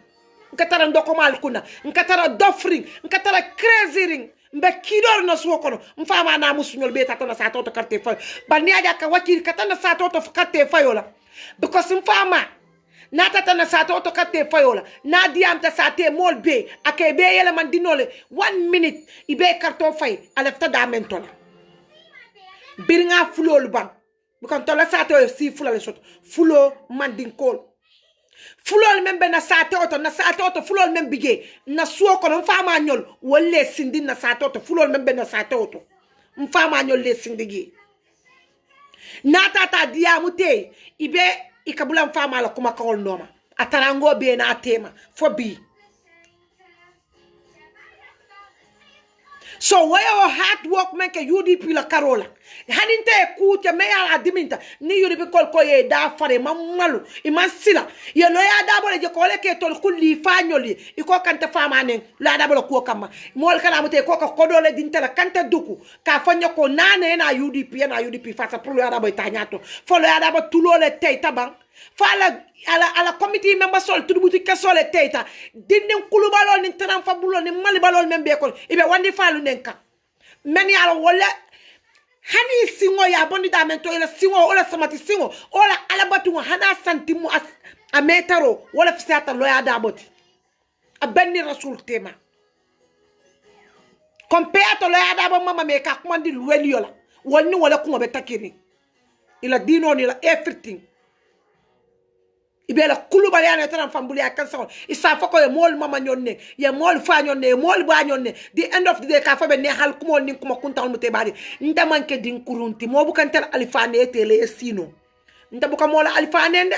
[SPEAKER 2] nkatara ndoko mal kuna nkatara dofring nkatara crazy ring mbe kidor na suo kono mfama na musunyol be tata na sato to carte fayo bani aja ka wakiri katana sato to carte fayola because mfama na tata na sato to kate fayola na diamta sate molbe akebe yele man dinole 1 minute ibe karton fay alafta da mentola birnga fulol ban bukan tola sato si fulale sot fulo mandin kol fulol membe na sato to fulol membige na suo kono mfama nyol wolle sindi na sato to fulol membe na sato to mfama nyol le sindigi na tata diamute ibe ikabula mfama la kuma kawol noma atarango be na tema fobi so where hard work make UDP la karola haninte kuute me ala diminta ni UDP kol ko ye da fare mamalu imansila ye lo ya da bole je ko le ke tol kulli fanyoli iko kanta fama nen la da bole ko kama mol kala mate ko ko dole dintela kanta duku ka fanya ko nane na UDP fasa pour ya da boy tanyato fo lo ya da bo tulole tay taban fala ala committee member sol tudubuti kesole teyta dindin kulubalo ni tanan fabulo ni malibalol membe ko ibe wandi falu nenka men yala wala hani singo ya bondi da mento ila singo wala samati singo wala ala batu hana santimu a metaro wala fisata loya da boti a benni rasul tema compare to loya da bo mama me ka komandi lueli yola wonni wala kuma be takiri ila dino ni la everything ibela kulubali ana tan fambuli akansa isa fako ye mol mama nyonne ye mol fa nyonne mol ba nyonne the end of the day ka fa be ne hal kumo nin kuma kunta mu te bari nda manke din kurunti mo bukan ter alifane tele sino nda buka mola alifane nde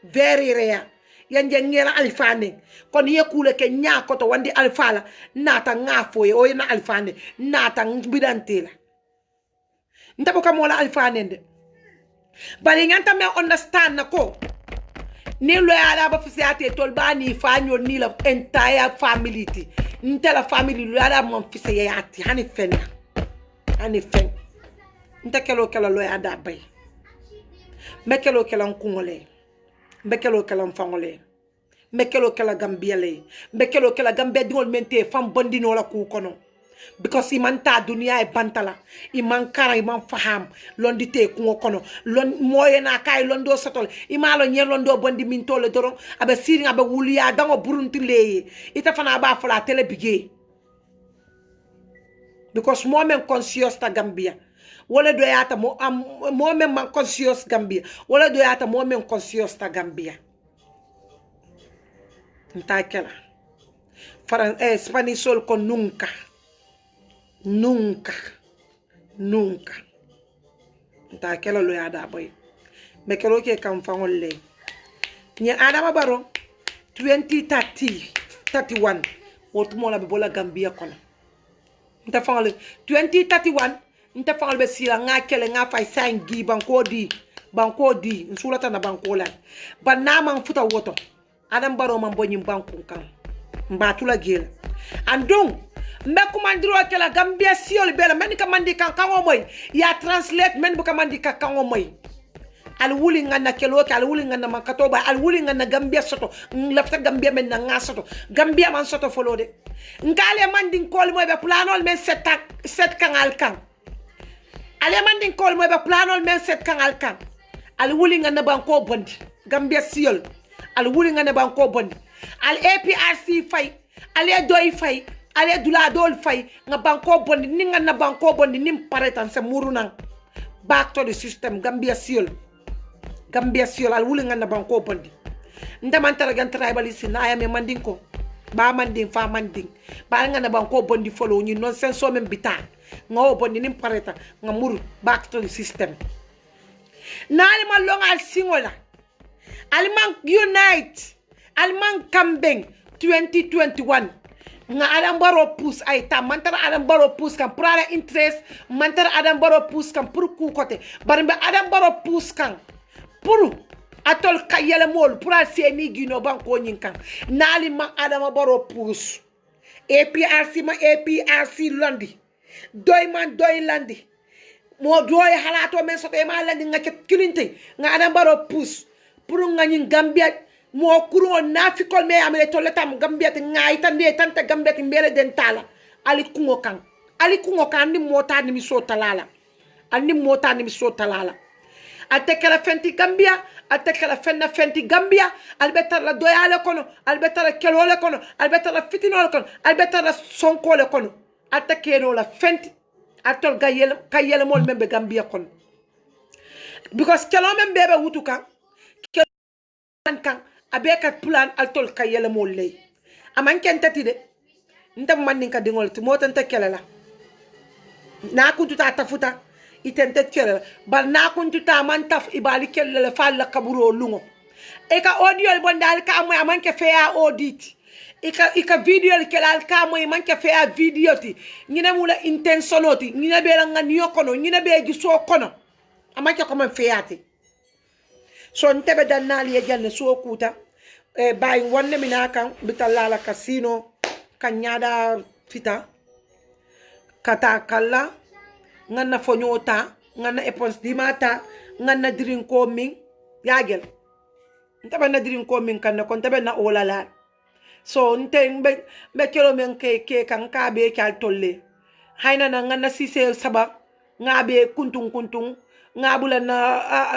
[SPEAKER 2] very rare yanje ngela alifane kon ye kule ke nya ko to wandi alfala nata ngafo ye o na alifane nata bidantela nda buka mola alifane nde bari nganta me understand na ko ni lo ya da ba fisiate tol ba ni fanyo ni la entire family ti ntela family lo ya da mon fise ya ati hani fen nta kelo lo ya da bay mekelo nkungole mekelo mfangole mekelo gambia le mekelo gambia dingol mente fam bondino la ku kono because imanta dunia e bantala iman kara iman faham londi te kungo kono lon moye na kay londo sotol imalo nye londo bondi mintole doron abe siri abe wuliya dango burunti leye ita fana ba fala tele bige because mo men conscious ta gambia wala do yata mo men man conscious gambia wala do yata mo men conscious ta gambia nta kala Spanish sol kon nunca nta kelo lo ya da boy me kelo ke kam fangol le ni adama baro 2031 wotu mo la be bola gambia kono nta fangol 2031 nta fangol be sila nga kele nga fay sign gi banko di banko di nsulata na banko la ban na man futa woto adam baro man bonyin banko kan mbatula gel andong mbe kumandiro kala gambia siol bela men ka mandi kan kango moy ya translate men bu ka mandi ka kango moy al wuli ngana kelo ka al wuli ngana man katoba al wuli ngana gambia soto lafta gambia men na soto gambia man soto folode ngale mandi kol moy be planol men set kangal kan ale mandi kol moy be planol men set kangal kan al wuli ngana banko bondi gambia siol al wuli ngana banko bondi al APRC fay ale doy fay ale dula dol fay nga banko bondi ni nga na banko bondi nim paretan se murunan back to the system gambia siol al wuli nga na banko bondi ndamantara gan tribalist na ayame manding ko ba manding fa manding ba nga na banko bondi follow ni nonsense so men bita nga o bondi nim paretan nga muru back to the system nali ma longa al singola al man unite al man kambeng 2021 nga adam baro pousse ay ta mantara adam baro pousse kan pour ala interest mantara adam baro pousse kan pour ku côté barbe adam baro pousse kan pour atol kayele mol pour al seni gino banko nyinkan nali ma adam baro pousse APRC landi doy man doy landi mo doy halato men soto e ma landi nga kilinte nga adam baro pousse pour nga nyin gambia mo kuro nafikol me amele toletam gambia te ngay tande tante gambia te mbele den tala ali kungo kan ni mota ni mi so talala ani mota ni mi so talala atekala fenti gambia atekala fenti gambia albeta la doyale kono albeta la kelole kono albeta la fitinole kono albeta la sonkole kono atekeno la fenti atol kayel mol membe gambia kono because kelo membe be wutuka kan abekat plan altol kayele mo lay aman ken tati de ndam man ninka dingol ti motante kelela na kuntu ta tafuta itente kelela bal na kuntu ta man taf ibali kelela falla kaburo lungo e ka audio bon dal ka moy aman ke fea audit ika video kelal ka moy man ke fea video ti nyine mula intensonoti nyine be la ngani yokono nyine be giso kono aman ke ko man feati so ntebe danali e janne so kuta e bay wonne minakan bitalla casino kanyada fita kata kala ngana fonyota ngana epons dimata ngana drinko min yagel ntebe na drinko min kan ko ntebe na olala so nte be kelo men ke kan ka be kal tolle hayna na ngana sise saba ngabe kuntung ngabula na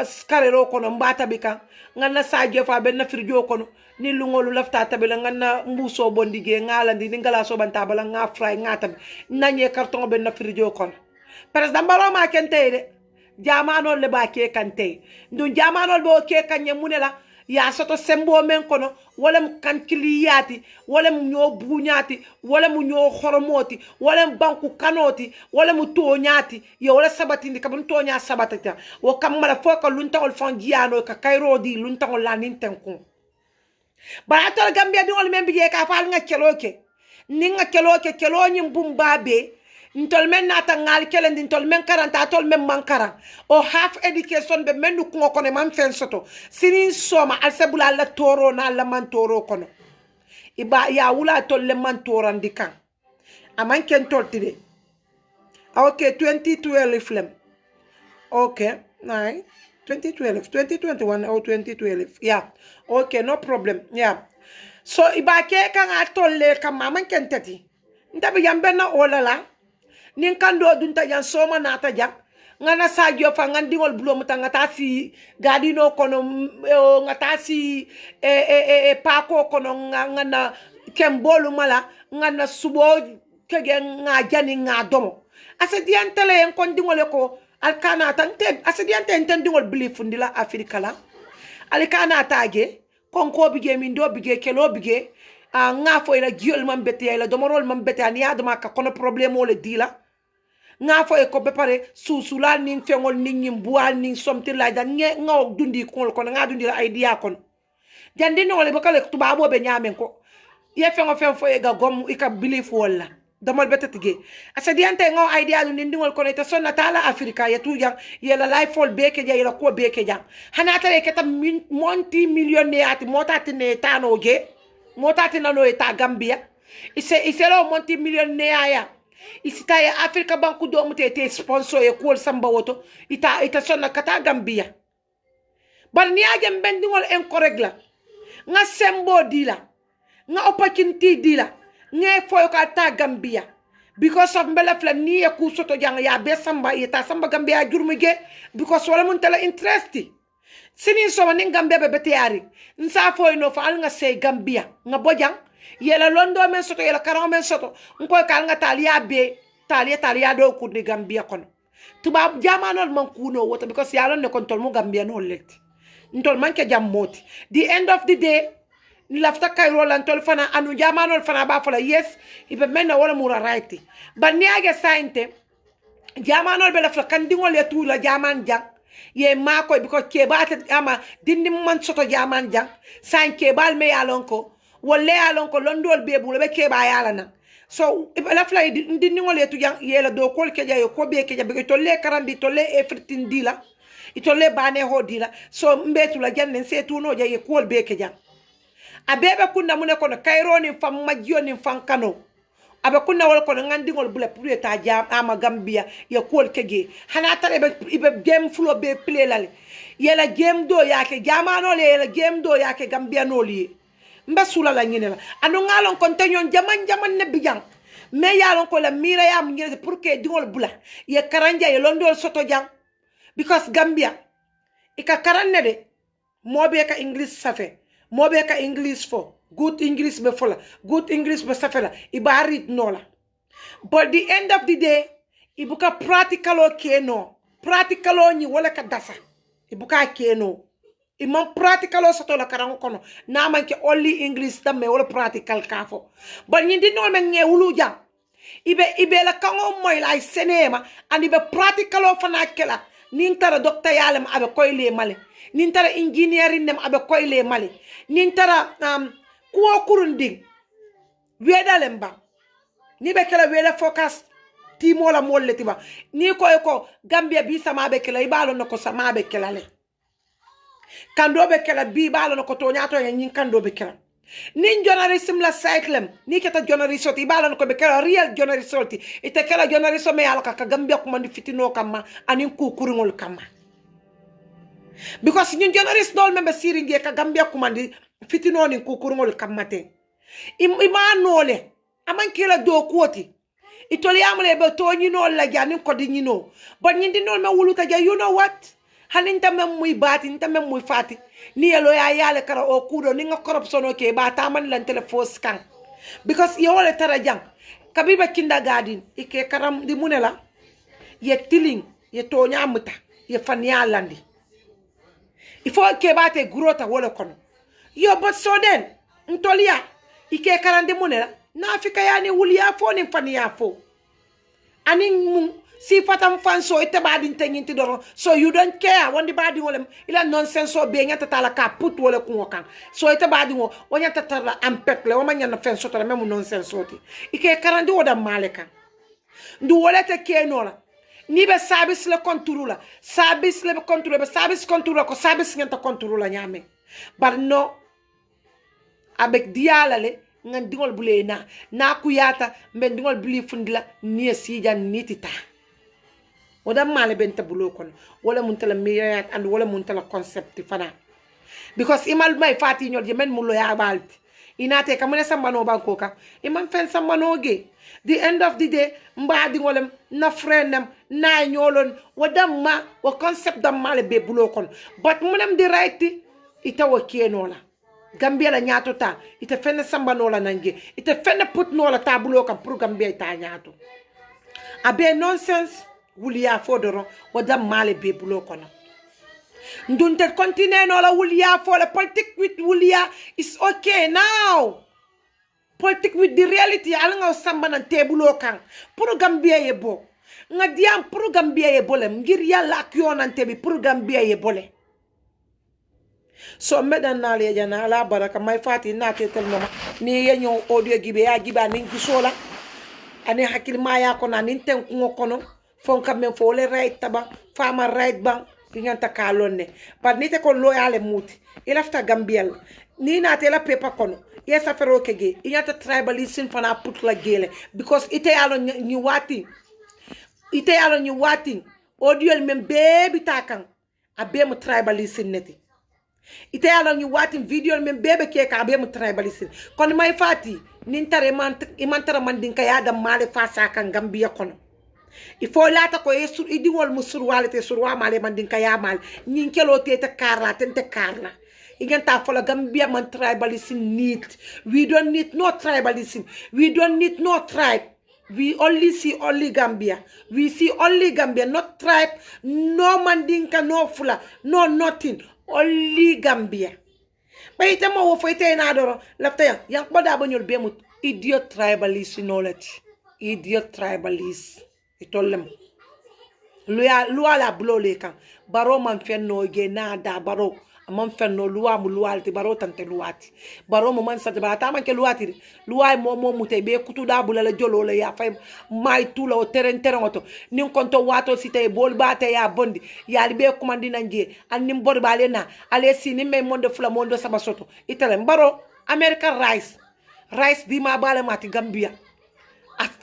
[SPEAKER 2] skarero kono mbata bika ngana saje fa ben na firjo kono ni lungolu lafta tabela ngana mbuso bondige ngalandi ni ngala so banta bala nga fry ngata nanye carton ben na firjo kono president balo ma kente de jamano le ba ke kante ndu jamano bo ke kanye munela ya soto sembo men kono wala mu kankiliyati wala mu nyo bunyati wala mu nyo horomoti wala mu banku kanoti wala mu tonyati yo wala sabati ndi kabun tonya sabatata wo kamala foka luntangol fongiano ka kairodi luntangol la nintenku barato gambia di wol membi je ka fal nga keloke ninga keloke kelonyi mbumbabe ntol men nata ngal kelen ntol men karanta tol men mankara o half education be men ko ko ne man fen soto sinin soma alsebula la toro na la man toro kono iba ya wula tol le man torandi kan aman ken toltide okay 2012 flem okay nice 2012 2021 or 2012 yeah okay no problem yeah so iba ke kan atolle kam man ken tati ndabe yambe na olala nin kando dunta jan soma nata jak ngana sajo fa ngandingol bulo mutanga si gadino kono ngata si pako kono ngana kembolu mala ngana subo kege nga jani nga domo asediantele en kon dingole ko alkana tante asediante en dingol belief ndila afrika la alkana tage konko bige min do bige kelo bige nga fo ila giol man bete ila domorol man bete ani adama ka kono problème ole dila nga fo e ko be pare susula nin fengol nin nyimbual nin something like that nga dundi ko nga dundi la idea kon jandi no le bakale tubabo be nyamen ko ye fengo fen fo e ga gom ika belief wala domol betatige asa diante ngaw idea lu ndingol ko ta sonna tala afrika ya tuja yela life fall beke ja yela ko beke ja hanata le keta monti millionnaire ati motati ne tanoje motati nano eta gambia ise lo monti millionnaire ya isita ya afrika banku do mute te sponsor e ko samba woto ita sonna kata gambia bar ni age mbendingol incorrect la nga sembo dila nga opportunity dila nge foyo ka ta gambia because of mbela fla ni e ku soto jang ya be samba ita samba gambia jurmige because wala mun tala interest sini so ni gambia be betiari nsa foyo no fa al nga say gambia nga bojang yela londo men soto yela karaw men soto nko ka nga talia be talia do ku ni gambia kono tuba jamanol man kuno woto because yalon ne kon tol mu gambia no letti ntol man ke jam moti the end of the day ni lafta kayro lan tol fana anu jamanol fana ba fala yes ibe menna wala mura right ban ni age sainte jamanol be lafta kandingol ya tula jaman jang ye mako biko kebata ama dindi man soto jaman jang san kebal me yalon ko wolle yalon ko londol be bulo be keba yalana so ibe lafla dindi ngol ya tu jang yela do kol ke jayo ko be ke jabe to le karandi to le efritin dila itolle bane ho dila so mbetu la janne se tuno jaye kol be ke jang abebe kunna mune kono kayro ni fam majjo ni fankano abe kunna wol kono ngandingol bula pour ta jam ama gambia ya kol kege hana tare ibe game flow be play lale yela game do yake jamano le yela game do yake gambia no li mbe sula la nyine la anu ngalon kon tanyon jaman ne bijang me yalon ko la mira ya mu nyine pour que dingol bula ye karanja ye londo soto jang because gambia ika karanne de mobe ka english safe mobe ka english fo good english be fola good english be safela ibarit nola but the end of the day ibuka practical o keno practical o ni wala ka dasa ibuka keno imam practical o soto la karango kono na manke only english tamme wala practical kafo but ni dinol men nge wuluja ibe la kango moy la senema and ibe practical o fana kela nintara doctor yalam abe koyle male nintara engineering nem abe koyle male nintara kuo kurunding wedalem ba ni be kala wele focus timo la molle tiba ni ko gambia bi sama be kala ibalo nako sama be kala le kando be kala bi balo nako to nyato nyin kando be kala nin journalism la cyclem ni keta journalist ti balo nako be kala real journalist ite kala journalist me alaka ka gambia ko mandi fitino kama anin ku kurungol kama because ñun journalist dol membe siringe ka gambia ko mandi fitino ni ku kurungol kamate imanole aman kila do koti itoli amle be to ñino la janin ko di ñino but ñi dinol me wuluta ja you know what hanin tamem muy bati tamem muy fati ni yelo ya yale kara o kudo ni nga corruption o ke ba ta man lan telephone scan because yo wala tara jang kabiba kindergarten ike karam di munela ye tiling ye to ñamuta ye fan ya landi il faut ke ba te grota wala kono yo but so then ntolia ike karande munela na afika yani wuliya fo ni fan ya fo ani mu si fatam fan so ite badin tenyinti doro so you don't care wondi badi wolem ila nonsense so be nyata tala ka put wala ko kan so ite badi wo wonyata tala ampet le wama nyana fen so tala memu nonsense so ti ike karandi woda maleka ndu wala te kenola ni be service le contrôle service le contrôle be service contrôle ko service ngenta contrôle nyame bar no avec diala le ngan dingol bule na kuyata mben dingol buli fundila ni sijan nitita wada male benta bulo kon wala muntala miyat and wala muntala concept fana because imal may fati ñol je men mu lo ya balti inate kamane sambano banko ka imam fen sambano ge the end of the day mbadi ngolem na friendem na ñolon wada ma wa concept dam male be bulo kon but munem di right ita wa kenola gambia la ñaato ta ita fenne sambano la nange ita fenne put no la tabulo kam pour gambia ita ñaato abe nonsense wuliya fodoro wada male be bulo kono ndunte continue no la wuliya fo la politique with wuliya is okay now politique with the reality ala nga sambana tebulo kan pour gambia ye bo nga diam pour gambia ye bolem ngir yalla ak yonante bi pour gambia ye bole so medan na le jana ala baraka may fati na tetel no ni yenyo audio gibe ya giba ni gisola ani hakil maya ko na nin ten ko kono fon kam men fo le right taba fama right bang inganta kalonne par nite ko loyale muti ilafta gambiel ni na te la pepa kono yes afero kege inganta tribalism fana put la gele because ite yalo ni wati audio men baby takan abe mu tribalism neti ite yalo ni wati video men bebe ke ka abe mu tribalism kon may fati nin tare imantara mandinka ya da male fasa kan gambia kono il faut lata ko yesu idingol musurwale te surwa male mandinka ya mal nyin kelo te karla tente karla igenta fola gambia man tribalism need we don't need no tribalism we don't need no tribe we only see only Gambia we see only Gambia not tribe no mandinka no fula no nothing only Gambia bayita mo wo foyte na doro lafta yang boda banyol be mu idiot tribalist knowledge idiot tribalist itollem luwa la blole kan baro man fenno ge na da baro man fenno luwa mu luwalti baro tante luwati baro mo man sate ba ta man ke luwati luwa mo mute be kutu da bulala jolole ya fay may tula o teren oto nin konto wato site bol bate ya bondi ya be kumandi nanje an nim bor bale na ale sini me monde fula monde saba soto itale baro American rice di ma bale mati Gambia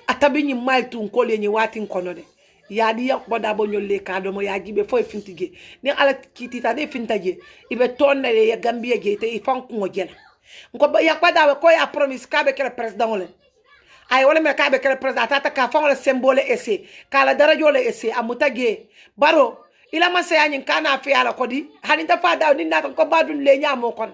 [SPEAKER 2] atabi ni may tun ko le ni wati kono de ya di yak boda bo nyolle ka do mo ya gibe fo fintige ni ala kitita de fintaje ibe tonne ya Gambia je te ifan ko ngojela nko yak boda ko ya promise ka be kele president ole ay wala me ka be kele president ata ka fa wala symbole ese kala darajo le ese amutage baro ila man se yanyin kana fi ala kodi haninta fa daw ni nata ko badun le nyamo kon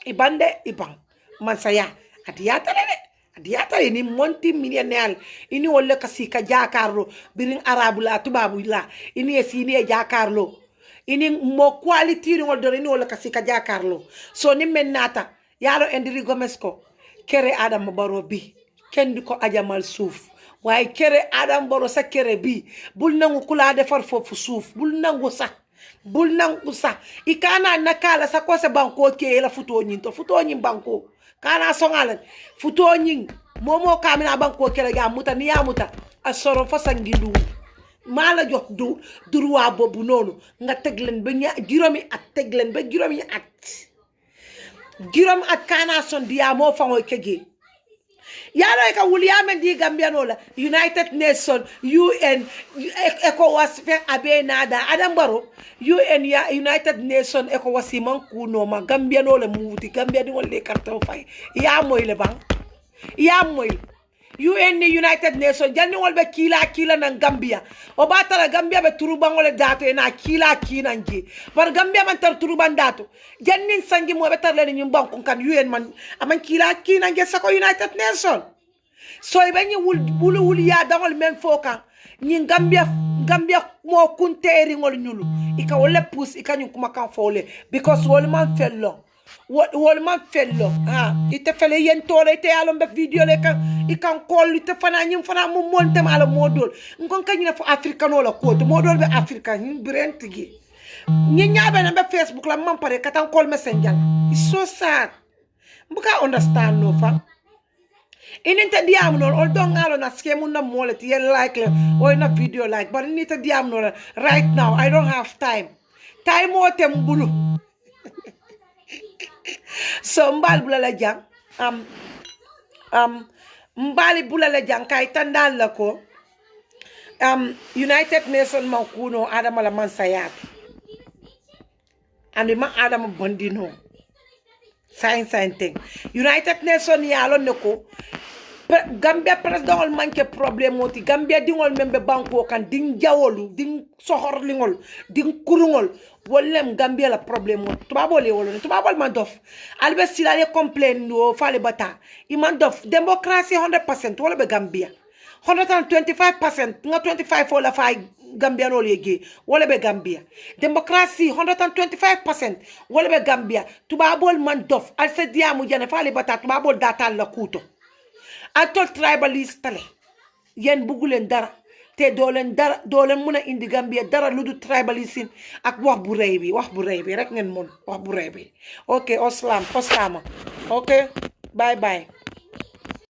[SPEAKER 2] ibande ibang man saya adiyata le diata ni monti millionaire ini wolle kasika jakarlo birin arabu la tubabu la ini esini e jakarlo ini mo quality ni wolle ini wolle kasika jakarlo so ni menata yalo Endri Gomes ko kere Adam Barrow bi kendi ko ajamal suuf waye kere Adam Barrow sa kere bi bul nangu kula defar fofu suuf bul nangu sa ikana nakala sa ko sa banko ke la futo nyin banko kana songalan futo nyin momo kamina banko kele ga muta ni ya muta asoro fasangilu mala jox durwa bobu nonu nga teglen ba juromi at teglen ba juromi at kana son dia mo fango kege yalo ka William di Gambia no la United Nation UN ECOWAS fe abe nada Adam Barrow UN ya United Nation ECOWAS man kuno ma Gambia no le muti Gambia di wolle karta fay ya moy le bang ya moy UN ni United Nation janni wol be kila nan Gambia o batala Gambia be turu bangole dato na kila nji par Gambia man tar turu bandato janni sangi mo be tar le ni banku kan UN man aman kila nji sako United Nation so ibe ni wul ya dawol men foka ni Gambia mo kunteri ngol nyulu ika wole pus ika nyu kuma kan fole because wol man fello ite fele yen tole ite alon be video le kan ikan kol ite fana nyim fana mo monte mala modol ngon kanyina fo africano la ko to modol be african nyim brentigi nyi nyaabe na be Facebook la man pare katan call messenger it's so sad mbuka understand no fa ininte diam no all don ngalo na skemu na moleti yen like or na video like but ininte diam no right now I don't have time o tembulu so mbal bulala jang mbali bulala jang kay tandal la ko United Nation man kuno adama la man sayat andi ma adama bondino sign thing United Nation ya lon ne ko Gambia president ol manke problème moti Gambia dingol membe banko kan ding jawolu ding sohorlingol ding kurungol wollem Gambia la problème moti tubabol e wolone tubabol man dof albe silale complain no fale bata iman dof democracy 100% wala be Gambia 125% nga 25 wala fay Gambia no legi wala be Gambia democracy 125% wala be Gambia tubabol man dof al se diamu jane fale bata tubabol datal la kuto atol tribalist tale yen bugulen dara te dolen muna indi Gambia dara ludu tribalism ak wax bu rëy bi rek ngeen mon wax bu rëy bi okay oslam postama okay bye